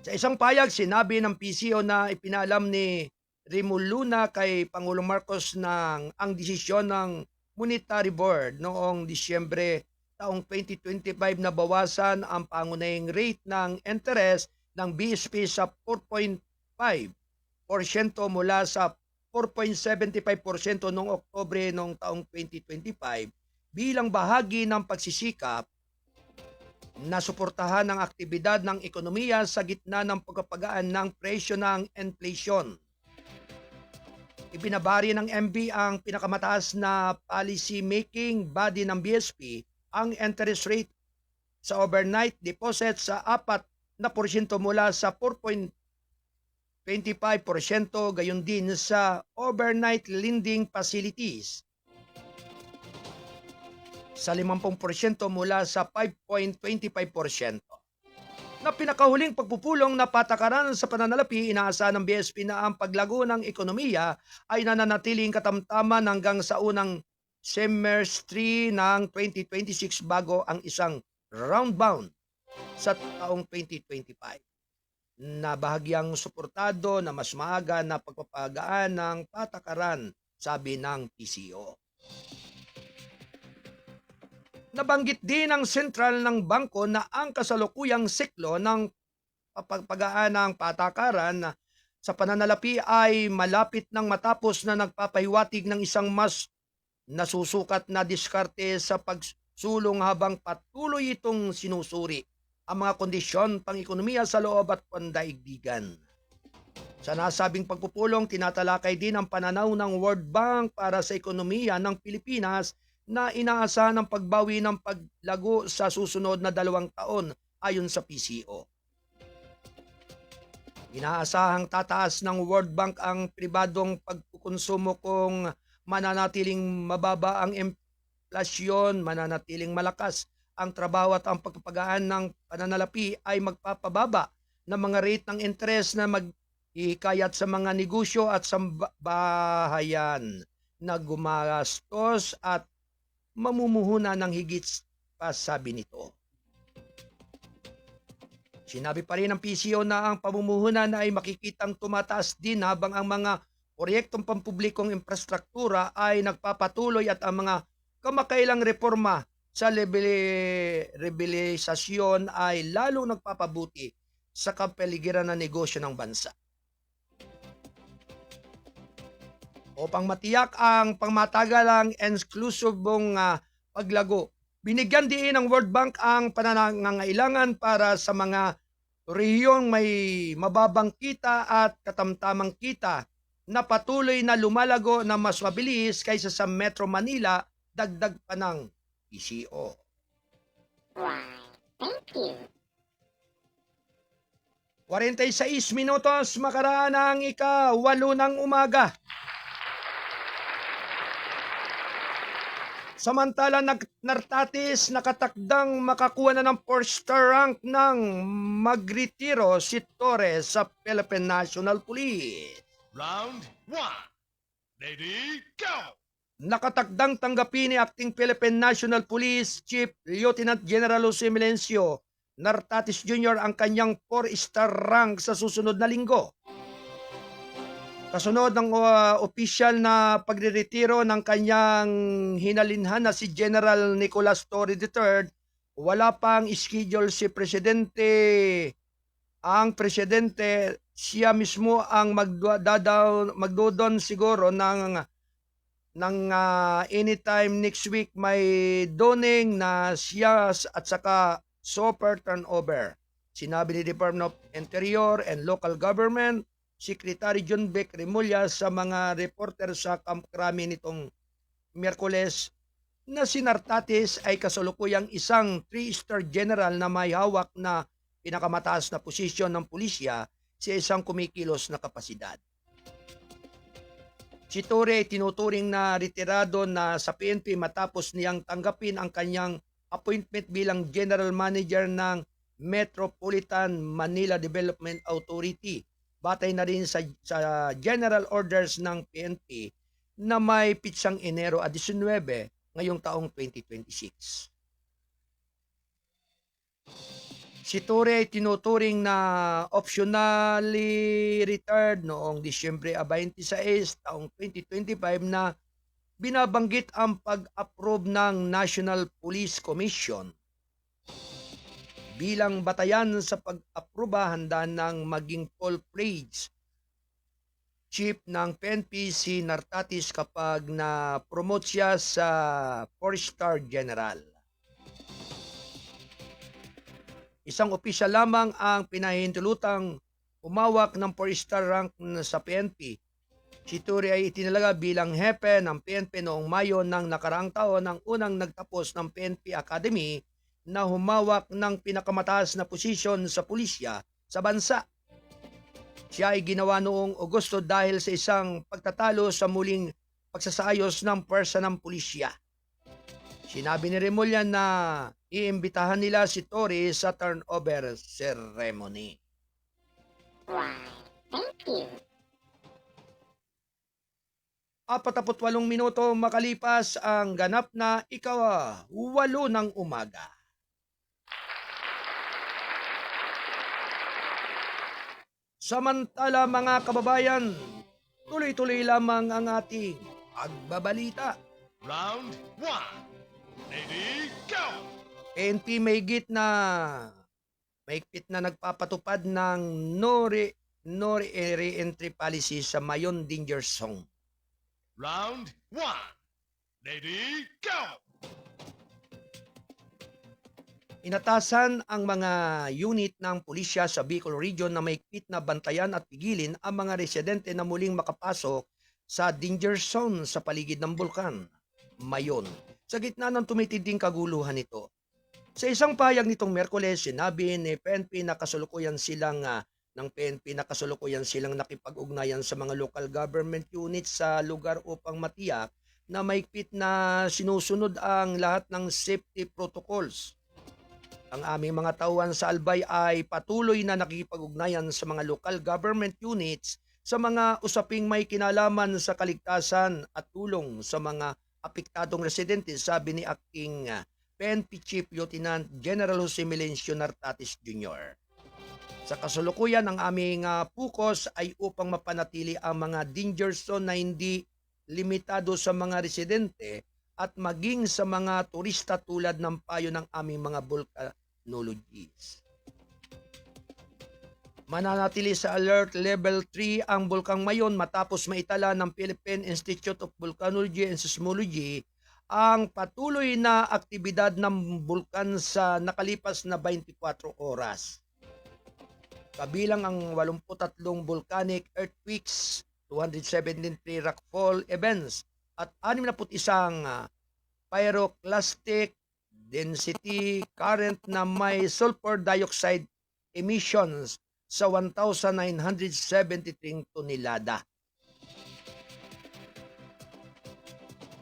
Sa isang payag, sinabi ng PCO na ipinalam ni Remoluna kay Pangulong Marcos ang desisyon ng Monetary Board noong Disyembre taong 2025 na bawasan ang pangunahing rate ng interest ng BSP sa 4.5% mula sa 4.75% noong Oktubre noong taong 2025 bilang bahagi ng pagsisikap na suportahan ang aktibidad ng ekonomiya sa gitna ng pagpapagaan ng presyo ng inflation. Ibinabari ng MB ang pinakamataas na policy making body ng BSP ang interest rate sa overnight deposit sa 4% mula sa 4.25%, gayon din sa overnight lending facilities sa 50% mula sa 5.25%. Na pinakahuling pagpupulong na patakaran sa pananalapi, inaasahan ng BSP na ang paglago ng ekonomiya ay nananatiling katamtaman hanggang sa unang semestre ng 2026 bago ang isang round bound sa taong 2025 na bahagyang suportado na mas maaga na pagpapagaan ng patakaran, sabi ng PCO. Nabanggit din ng sentral ng bangko na ang kasalukuyang siklo ng pagpapagaan ng patakaran sa pananalapi ay malapit nang matapos na nagpapahiwatig ng isang mas nasusukat na diskarte sa pagsulong habang patuloy itong sinusuri ang mga kondisyon pang-ekonomiya sa loob at pandaigdigan. Sa nasabing pagpupulong, tinatalakay din ang pananaw ng World Bank para sa ekonomiya ng Pilipinas na inaasahan ng pagbawi ng paglago sa susunod na 2 taon ayon sa PCO. Inaasahang tataas ng World Bank ang pribadong pagkukonsumo kung mananatiling mababa ang inflasyon, mananatiling malakas ang trabaho at ang pagpapagaan ng pananalapi ay magpapababa ng mga rate ng interest na maghihikayat sa mga negosyo at sambahayan na gumastos at mamumuhunan ng higit pa, sabi nito. Sinabi pa rin ng PCO na ang pamumuhunan ay makikitang tumataas din habang ang mga proyektong pampublikong infrastruktura ay nagpapatuloy at ang mga kamakailang reforma sa liberalisasyon ay lalong nagpapabuti sa kapaligiran ng negosyo ng bansa. Upang matiyak ang pangmatagalang eksklusibong paglago, binigyan din ng World Bank ang panangangailangan para sa mga rehiyong may mababang kita at katamtamang kita na patuloy na lumalago na mas mabilis kaysa sa Metro Manila, dagdag pa ng PCO. Thank you. 46 minutos makaraan ang 8:08 ng umaga. Samantala, Nartatis nakatakdang makakuha na ng 4-star rank ng magretiro si Torres sa Philippine National Police. Round 1. Ready, go! Nakatakdang tanggapin ni Acting Philippine National Police Chief Lieutenant General Jose Melencio Nartatis Jr. ang kanyang 4-star rank sa susunod na linggo. Kasunod ng opisyal na pagreretiro ng kanyang hinalinhan na si General Nicolas Torre III, wala pang schedule si Presidente. Ang Presidente, siya mismo ang magdodon siguro ng anytime next week may doning na siya at saka super turnover. Sinabi ni Department of Interior and Local Government Secretary John Beck Remulla sa mga reporter sa Camp Crame nitong Miyerkules na si Nartatis ay kasalukuyang isang 3-star general na may hawak na pinakamataas na posisyon ng pulisya sa isang kumikilos na kapasidad. Si Torre ay tinuturing na retirado na sa PNP matapos niyang tanggapin ang kanyang appointment bilang General Manager ng Metropolitan Manila Development Authority. Batay na rin sa General Orders ng PNP na may pitsang Enero 19 ngayong taong 2026. Si Torre ay tinuturing na optionally retired noong Disyembre 26, taong 2025 na binabanggit ang pag-approve ng National Police Commission bilang batayan sa pag-aproba handa ng maging full-fledged chief ng PNP si Nartatis kapag na-promote siya sa 4-star general. Isang opisyal lamang ang pinahintulutang umawak ng 4-star rank sa PNP. Si Torre ay itinalaga bilang hepe ng PNP noong Mayo ng nakaraang taon ng unang nagtapos ng PNP Academy na humawak ng pinakamataas na posisyon sa pulisya sa bansa. Siya ay ginawa noong Agosto dahil sa isang pagtatalo sa muling pagsasayos ng pwersa ng pulisya. Sinabi ni Remulla na iimbitahan nila si Torre sa turnover ceremony. Thank you. 48 minuto makalipas ang ganap na 8 ng umaga. Samantala mga kababayan, tuloy-tuloy lamang ang ating pagbabalita. Round 1. Ready, go! PNP mahigpit na nagpapatupad ng no re-entry policy sa Mayon Danger Zone. Round 1. Ready, go! Inatasan ang mga unit ng pulisya sa Bicol Region na mahigpit na bantayan at pigilin ang mga residente na muling makapasok sa danger zone sa paligid ng bulkan, Mayon, sa gitna ng tumitinding kaguluhan nito. Sa isang pahayag nitong Miyerkules, sinabi ni PNP na kasalukuyan silang nakipag-ugnayan sa mga local government units sa lugar upang matiyak na mahigpit na sinusunod ang lahat ng safety protocols. Ang aming mga tauhan sa Albay ay patuloy na nakikipag-ugnayan sa mga local government units sa mga usaping may kinalaman sa kaligtasan at tulong sa mga apektadong residente, sabi ni Acting PNP Chief Lieutenant General Jose Melencio Nartatis Jr. Sa kasalukuyan, ang aming focus ay upang mapanatili ang mga danger zone na hindi limitado sa mga residente at maging sa mga turista tulad ng payo ng aming mga volcanologists. Mananatili sa Alert Level 3 ang Bulkang Mayon matapos maitala ng Philippine Institute of Volcanology and Seismology ang patuloy na aktibidad ng bulkan sa nakalipas na 24 oras. Kabilang ang 83 volcanic earthquakes, 273 rockfall events, at 61 pyroclastic density current na may sulfur dioxide emissions sa 1,973 tonelada.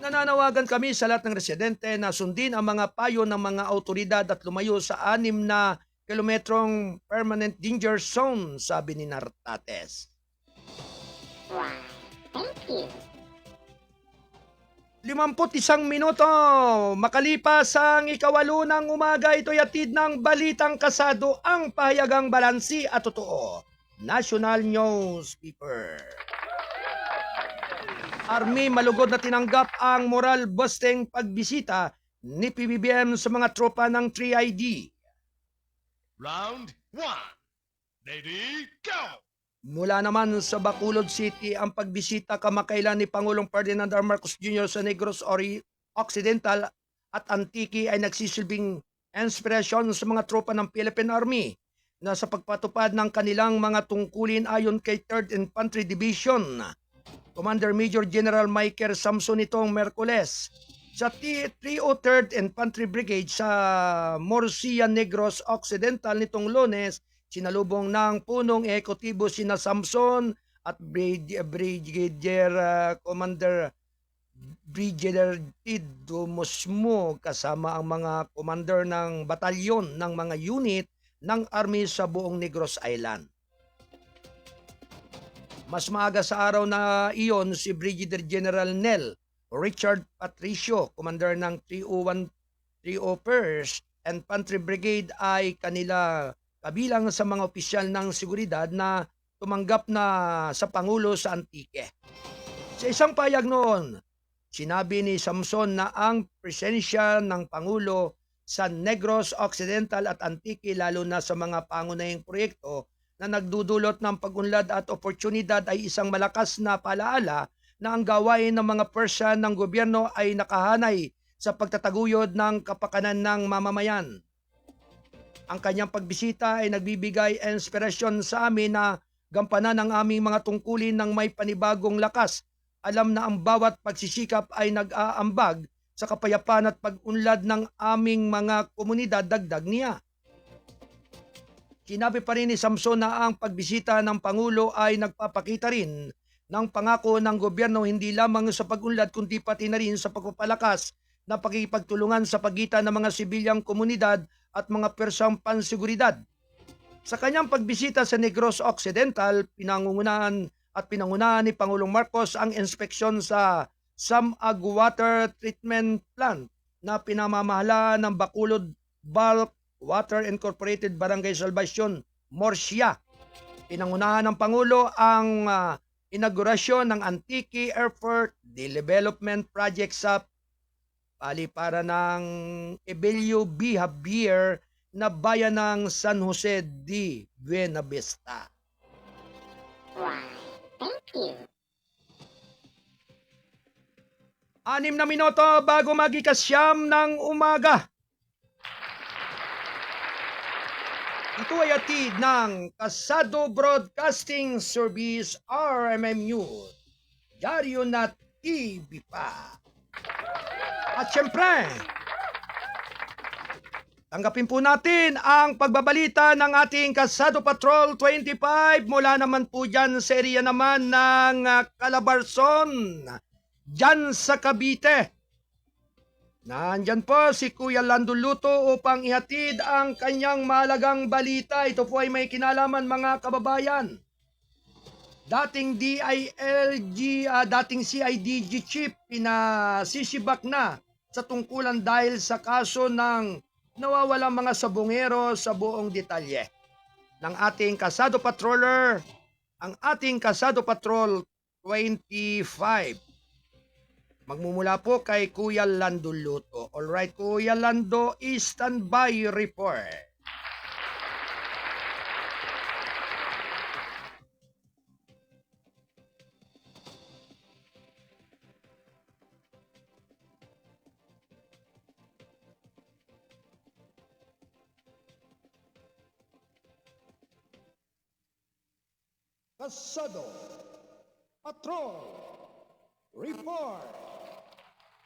Nananawagan kami sa lahat ng residente na sundin ang mga payo ng mga autoridad at lumayo sa 6 na kilometrong permanent danger zone, sabi ni Nartates. 51 minuto, makalipas ang 8 ng umaga, ito'y atid ng Balitang Kasado, ang pahayagang balansi at totoo. National Newspaper. Army malugod na tinanggap ang moral boosting pagbisita ni PBBM sa mga tropa ng 3ID. Round 1. Lady, go! Mula naman sa Bacolod City ang pagbisita kamakailan ni Pangulong Ferdinand R. Marcos Jr. sa Negros Occidental at Antique ay nagsisilbing inspirasyon sa mga tropa ng Philippine Army na sa pagpatupad ng kanilang mga tungkulin ayon kay 3rd Infantry Division. Commander Major General Michael Samson itong Merkules sa 303rd Infantry Brigade sa Morcia Negros Occidental nitong Lunes, sinalubong ng punong ehekutibo sina Samson at Brigadier Commander Brigadier Tido Musmo kasama ang mga commander ng batalyon ng mga unit ng Army sa buong Negros Island. Mas maaga sa araw na iyon, si Brigadier General Nel Richard Patricio, commander ng 301st Infantry Brigade ay kanila kabilang sa mga opisyal ng seguridad na tumanggap na sa Pangulo sa Antique. Sa isang payag noon, sinabi ni Samson na ang presensya ng Pangulo sa Negros Occidental at Antique lalo na sa mga pangunahing proyekto na nagdudulot ng pag-unlad at oportunidad ay isang malakas na palaala na ang gawain ng mga persya ng gobyerno ay nakahanay sa pagtataguyod ng kapakanan ng mamamayan. Ang kanyang pagbisita ay nagbibigay inspirasyon sa amin na gampanan ang aming mga tungkulin ng may panibagong lakas. Alam na ang bawat pagsisikap ay nag-aambag sa kapayapaan at pag-unlad ng aming mga komunidad, dagdag niya. Sinabi pa rin ni Samson na ang pagbisita ng Pangulo ay nagpapakita rin ng pangako ng gobyerno hindi lamang sa pag-unlad kundi pati na rin sa pagpapalakas na pakikipagtulungan sa pagitan ng mga sibilyang komunidad at mga persang panseguridad. Sa kanyang pagbisita sa Negros Occidental, pinangunahan ni Pangulong Marcos ang inspeksyon sa Samag Water Treatment Plant na pinamamahala ng Bacolod Bulk Water Incorporated Barangay Salvacion, Morcia. Pinangunahan ng Pangulo ang inaugurasyon ng Antique Airport Development Project sa paliparan ng Ebelio B. Javier na bayan ng San Jose de Buenavista. Thank you. 6 na minuto bago mag-9 ng umaga. Ito ay atid ng Kasado Broadcasting Service RMMU, Diaryo na TV pa. At syempre, tanggapin po natin ang pagbabalita ng ating Kasado Patrol 25 mula naman po dyan sa area naman ng Calabarzon, dyan sa Cavite. Nandyan po si Kuya Lando Luto upang ihatid ang kanyang mahalagang balita. Ito po ay may kinalaman mga kababayan. Dating dating CIDG chief pinasisibak na sa tungkulan dahil sa kaso ng nawawalang mga sabongero sa buong detalye ng ating Kasado Patroller, ang ating Kasado Patrol 25. Magmumula po kay Kuya Lando Luto. Alright, Kuya Lando, standby report. Kasado Patrol Report.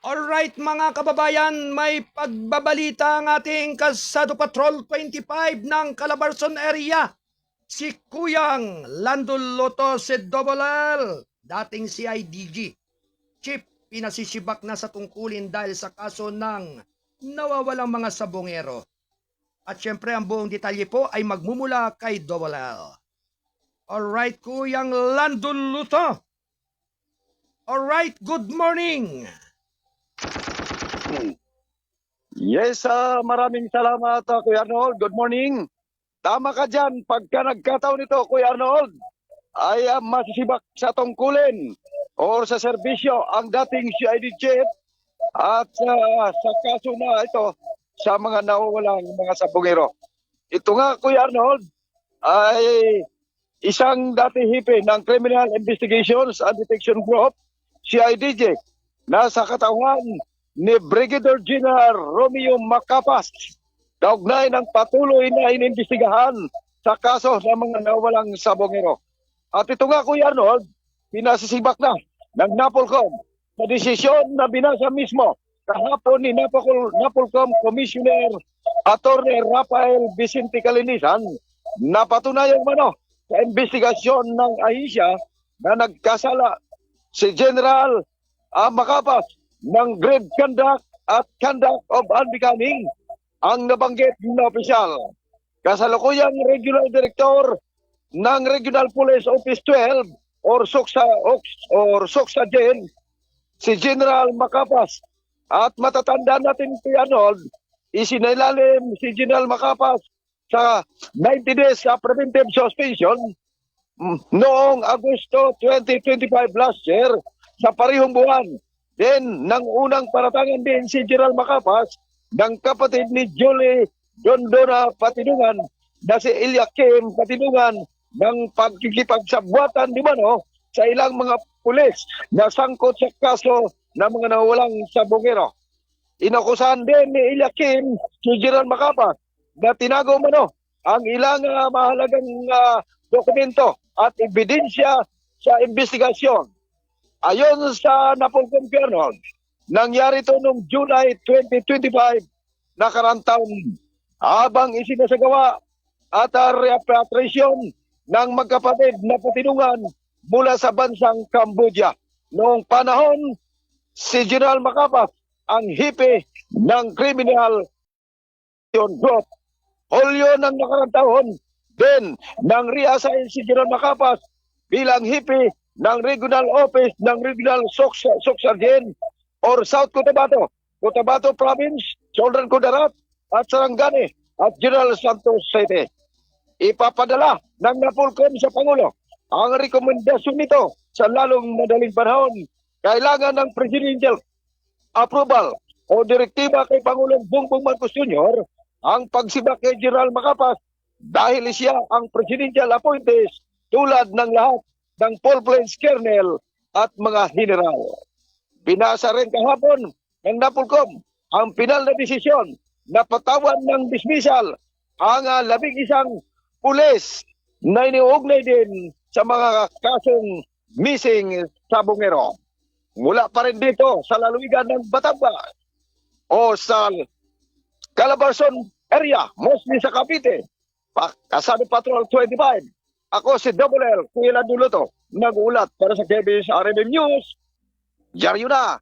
Alright mga kababayan, may pagbabalita ang ating Kasado Patrol 25 ng Calabarzon area. Si Kuyang Lando Loto si Double L, dating CIDG chief, pinasisibak na sa tungkulin dahil sa kaso ng nawawalang mga sabongero. At syempre ang buong detalye po ay magmumula kay Double L. Alright, Kuyang Lando Luto. Alright, good morning. Yes, maraming salamat, Kuya Arnold. Good morning. Tama ka dyan. Pagka nagkataon ito, Kuya Arnold, ay masisibak sa tungkulin o sa serbisyo ang dating CID chief at sa kaso na ito sa mga nawawalang mga sabongero. Ito nga, Kuya Arnold, ay isang dati hipe ng Criminal Investigations and Detection Group, CIDG, na sa katawan ni Brigadier General Romeo Macapas, kaugnay ng patuloy na inimbestigahan sa kaso ng mga nawawalang sabongero. At ito nga, Kuya Arnold, pinasisibak na ng NAPOLCOM sa desisyon na binasa mismo kahapon ni NAPOLCOM Commissioner Attorney Rafael Vicente Calinisan na patunayan mano sa investigasyon ng ahensya na nagkasala si General Macapas ng grave conduct at conduct of unbecoming ang nabanggit na opisyal. Kasalukuyang Regional Director ng Regional Police Office 12 or SOCSA Gen, si General Macapas. At matatanda natin si Arnold, isinailalim si General Macapas sa 90 days sa preventive suspension noong Agosto 2025 last year sa parehong buwan. Then, nang unang paratangan din si General Macapas ng kapatid ni Julie Dondona Patinungan na si Eliakim Patinungan ng pagkikipagsabwatan di mano sa ilang mga pulis na sangkot sa kaso ng mga nawawalang sabongero. Inakusahan din ni Eliakim si General Macapas na tinago mano ang ilang mahalagang dokumento at ebidensya sa investigasyon. Ayon sa NAPOLCOM, nangyari ito noong July 2025 nakarang taon habang isinasagawa at repatriation ng magkapatid na patinungan mula sa bansang Cambodia. Noong panahon, si General Macapas ang hipe ng Criminal Group. Hulyo ng nakarang taon, din nang reassign si General Macapas bilang hipe ng Regional Office ng Regional Soc-Sargent or South Cotabato, Cotabato Province, Southern Kudarat at Sarangani at General Santos City. Ipapadala ng NAPOLCOM sa Pangulo ang rekomendasyon nito sa lalong madaling panahon. Kailangan ng presidential approval o direktiba kay Pangulong Bongbong Marcos Jr. ang pagsibak kay General Macapas dahil siya ang presidential appointees tulad ng lahat ng full-fledged colonel at mga general. Binasa rin kahapon ng NAPOLCOM ang pinal na desisyon na patawan ng dismissal ang 11 pulis na iniugnay din sa mga kasong missing sabongero. Mula pa rin dito sa lalawigan ng Batangas o sa Calabarzon area, mostly sa Cavite, Kasama Patrol 25. Ako si Double L, Kuya Lando Luto, nag-ulat para sa KBS RMM News. Diaryo na.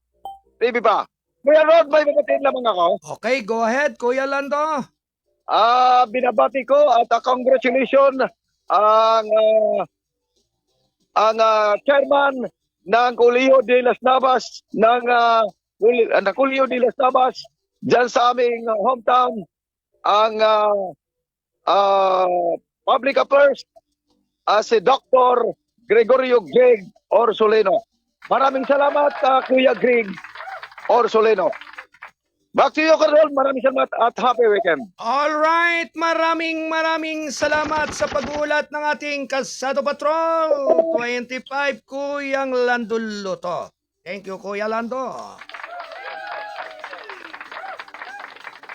TV pa. Kuya Rod, may mabatiin lamang ako. Okay, go ahead, Kuya Lando. Binabati ko at congratulations ang chairman ng Colegio de las Navas Colegio de las Navas dyan sa aming hometown, ang public affairs si Dr. Gregorio Greg Orsoleno. Maraming salamat, Kuya Greg Orsoleno. Back to you, Colonel. Maraming salamat at happy weekend. Alright, maraming salamat sa pag-uulat ng ating Kasado Patrol 25, Kuyang Lando Luto. Thank you, Kuya Lando.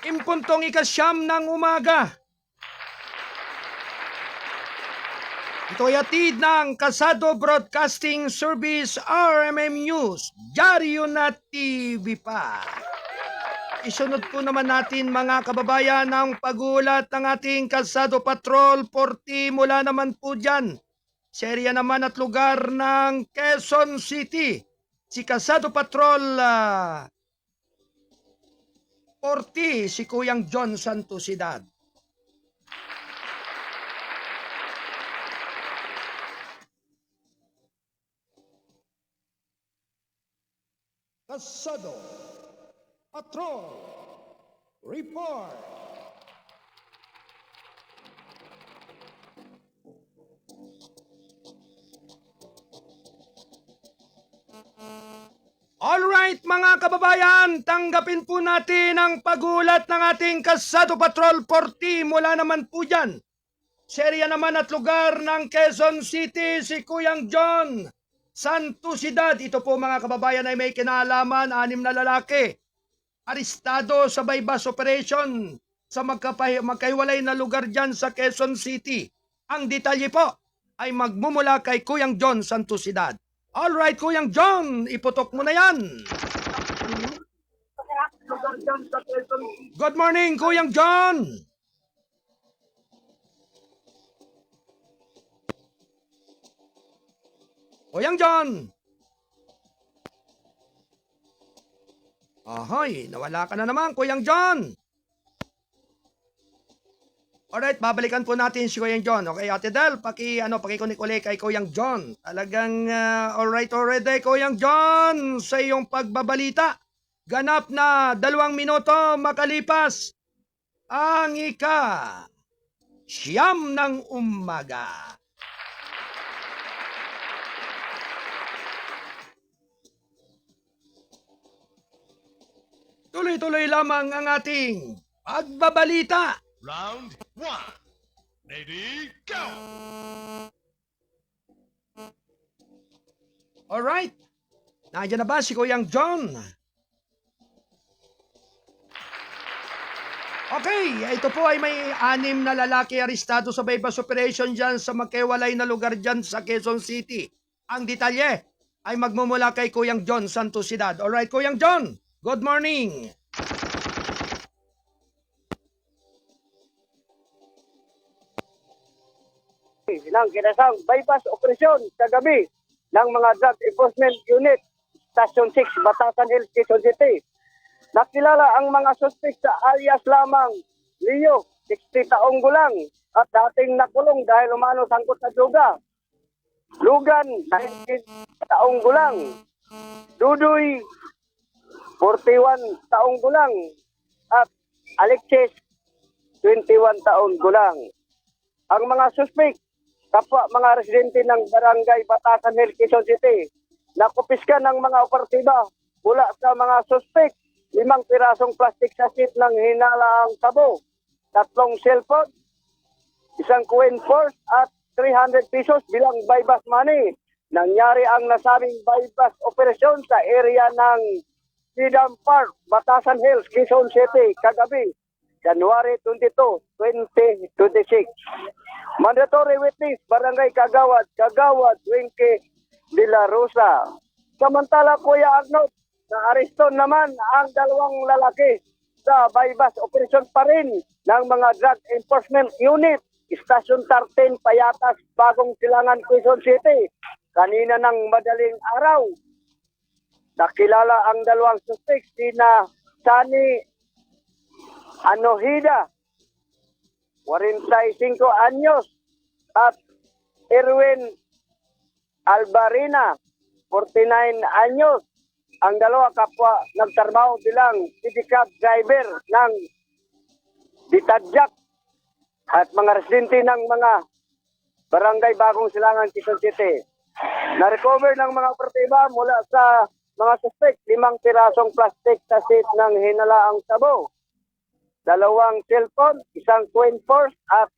Impuntong ikasyam ng umaga. Ito ay atid ng Kasado Broadcasting Service RMM News, Diaryo na TV pa. Isunod po naman natin mga kababayan ang pag-uulat ng ating Kasado Patrol 40 mula naman po dyan. Serya naman at lugar ng Quezon City. si Kasado Patrol 40, si Kuyang John Santosidad. Kasado Patrol Report. Alright mga kababayan, tanggapin po natin ang pagulat ng ating Kasado Patrol 40 mula naman po dyan. Serya naman at lugar ng Quezon City, si Kuyang John Santosidad. Ito po mga kababayan ay may kinalaman, 6 na lalaki. Arestado sa bypass operation sa magkahiwalay na lugar dyan sa Quezon City. Ang detalye po ay magmumula kay Kuyang John Santosidad. Alright, Kuyang John, iputok mo na yan. Good morning, Kuyang John. Kuyang John. Ahoy, nawala ka na naman, Kuyang John. Alright, babalikan po natin si Kuyang John. Okay, Ate Del, pakikunik uli kay Kuyang John. Talagang alright already, Kuyang John, sa iyong pagbabalita. Ganap na 2 minuto makalipas ang ika-9 ng umaga. Tuloy-tuloy lamang ang ating pagbabalita. Round 1. Ready, go! Alright. Nandiyan na ba si Kuyang John? Okay, ito po ay may 6 na lalaki arestado sa bypass operation dyan sa magkahiwalay na lugar dyan sa Quezon City. Ang detalye ay magmumula kay Kuyang John Santosidad. Alright, Kuyang John, good morning. Ng kinasang bypass operasyon kagabi ng mga Drug Enforcement Unit, Station 6, Batasan Hills, Quezon City. Nakilala ang mga suspect sa alias lamang Leo, 60 taong gulang, at dating nakulong dahil umano sangkot sa droga. Lugan, 19 taong gulang. Dudoy, 41 taong gulang. At Alexis, 21 taong gulang. Ang mga suspect, kapwa mga residente ng Barangay Batasan Hills, Quezon City, nakupiska ng mga operatiba mula sa mga suspect, 5 pirasong plastic sachet ng hinalaang sabo, 3 cellphone, 1 coin purse at 300 pesos bilang bypass money. Nangyari ang nasabing bypass operasyon sa area ng Freedom Park, Batasan Hills, Quezon City, kagabi, January 22, 2026. Mandatory witness, Barangay Kagawad, Winky de la Rosa. Samantala, Kuya Arnold, na-aresto naman ang 2 lalaki sa bypass operation pa rin ng mga Drug Enforcement Unit, Station 13, Payatas, Bagong Silangan, Quezon City. Kanina ng madaling araw, nakilala ang 2 suspect, sina Sani Anohida, 45 anyos, at Erwin Albarina, 49 anyos. Ang 2 kapwa nagtrabaho bilang cab driver ng Ditadjak at mga residente ng mga Barangay Bagong Silangan, Quezon City. Na-recover ng mga operatiba mula sa mga suspect 5 pirasong plastic sachet ng hinalaang sabo, 2 cellphone, 1 coin purse at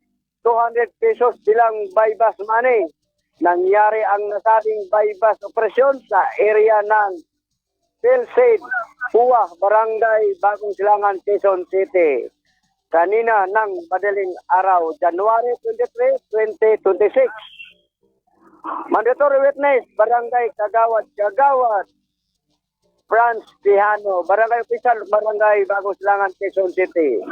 200 pesos bilang bypass money. Nangyari ang nasabing bypass operasyon sa area ng Pilsade, Puwa, Barangay Bagong Silangan, Quezon City. Kanina ng madaling araw, January 23, 2026. Mandatory witness, Barangay Kagawad, Franz Pihano, Barangay Official, Barangay Bagong Silangan, Quezon City.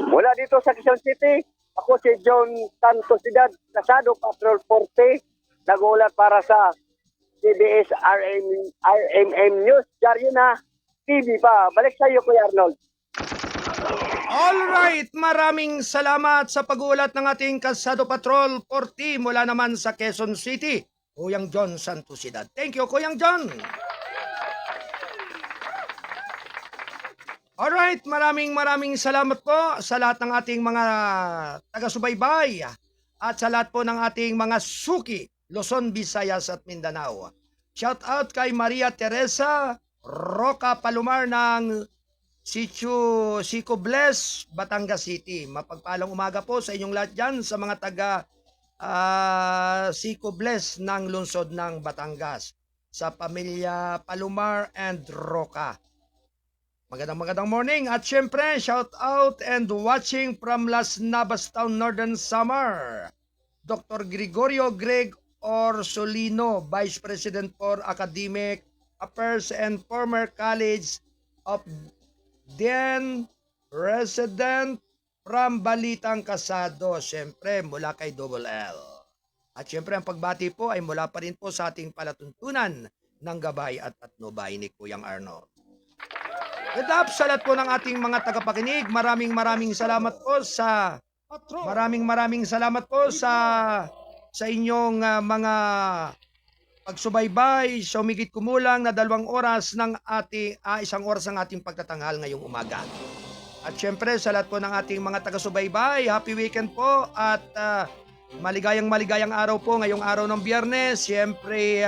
Mula dito sa Quezon City, ako si John Santosidad, Kasado Patrol 40, nag-uulat para sa CBS RMM News. Jarina TV pa. Balik sa iyo, Kuya Arnold. Alright, maraming salamat sa pag-uulat ng ating Kalsado Patrol 40 mula naman sa Quezon City, Kuyang John Santosidad. Thank you, Kuyang John. Alright, maraming salamat po sa lahat ng ating mga taga-subaybay at sa lahat po ng ating mga suki, Luzon, Visayas at Mindanao. Shout out kay Maria Teresa Roca Palomar ng Sico Bless, Batangas City. Mapagpalang umaga po sa inyong lahat dyan sa mga taga Sico Bless ng lungsod ng Batangas. Sa pamilya Palomar and Roca. Magandang morning at syempre shout out and watching from Las Navas Town, Northern Samar. Dr. Gregorio Greg Orsolino, Vice President for Academic Affairs and former College of Dean Resident from Balitang Kasado, syempre mula kay Double L. At syempre ang pagbati po ay mula pa rin po sa ating palatuntunan ng Gabay at Patnubay ni Kuyang Arnold. Good up sa lahat po ng ating mga tagapakinig. Maraming salamat po sa inyong mga pagsubaybay sa umigit kumulang na 2 oras ng isang oras ng ating pagtatanghal ngayong umaga. At syempre sa lahat po ng ating mga taga-subaybay, happy weekend po at maligayang araw po ngayong araw ng Biyernes. Syempre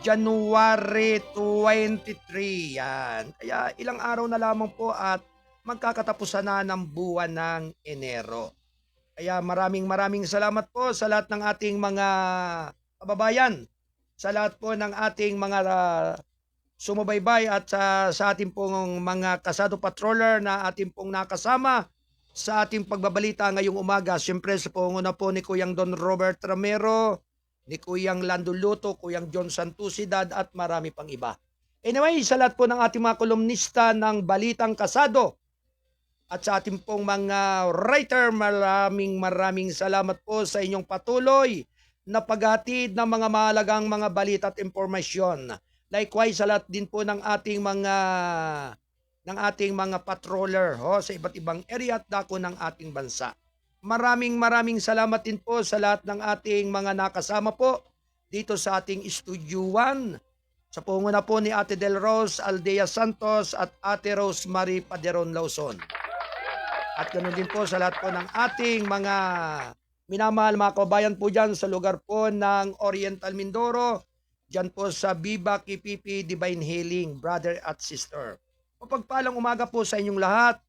January 23 yan. Kaya ilang araw na lamang po at magkakatapusan na ng buwan ng Enero. Kaya maraming salamat po sa lahat ng ating mga kababayan, sa lahat po ng ating mga sumubaybay at sa ating pong mga kasado patroller na ating pong nakasama sa ating pagbabalita ngayong umaga. Siyempre sa panguna po ni Kuyang Don Robert Ramero, ni Kuyang Lando Luto, Kuyang John Santosidad at marami pang iba. Anyway, sa lahat po ng ating mga kolumnista ng Balitang Kasado at sa ating pong mga writer, maraming salamat po sa inyong patuloy na paghatid ng mga mahalagang mga balita at impormasyon. Likewise, sa lahat din po ng ating mga patroller sa iba't ibang area at dako ng ating bansa. Maraming salamat din po sa lahat ng ating mga nakasama po dito sa ating Studio 1. Sa panguna po ni Ate Del Rose Aldea Santos at Ate Rosemary Paderon Lawson. At ganoon din po sa lahat po ng ating mga minamahal mga kabayan po dyan sa lugar po ng Oriental Mindoro. Dyan po sa Viva Kipipi Divine Healing, brother at sister. Mapagpalang umaga po sa inyong lahat.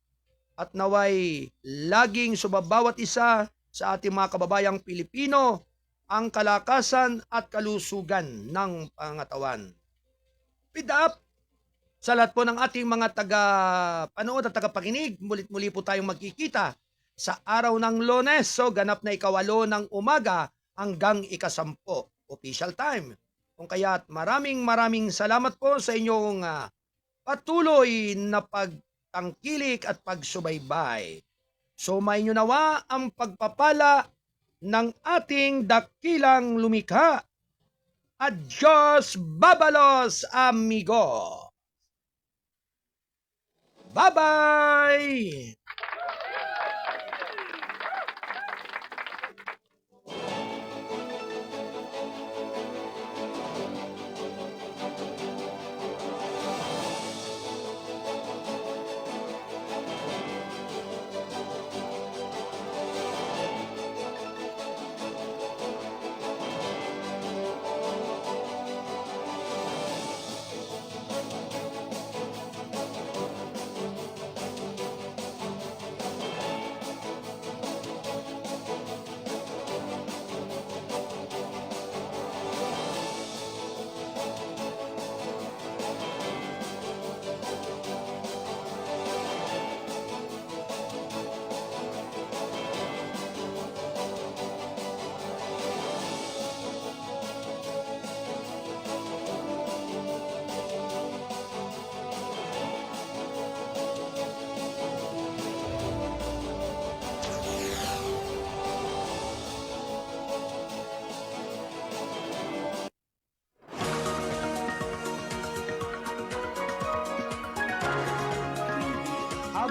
At naway laging subabawat isa sa ating mga kababayang Pilipino ang kalakasan at kalusugan ng pangatawan. With up, sa lahat po ng ating mga taga-panood at taga-pakinig, muli po tayong magkikita sa araw ng Lunes. So ganap na 8 ng umaga hanggang 10 official time. Kung kaya't maraming salamat po sa inyong patuloy na pagtangkilik at pagsubaybay. Sumayin nyo nawa ang pagpapala ng ating dakilang lumikha. Adios, babalos, amigo! Bye-bye!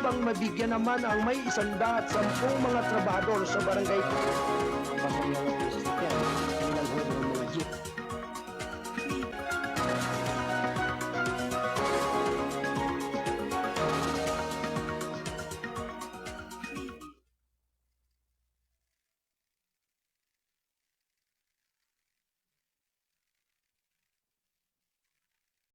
bang mabigyan naman ang may 110 mga trabahador sa barangay?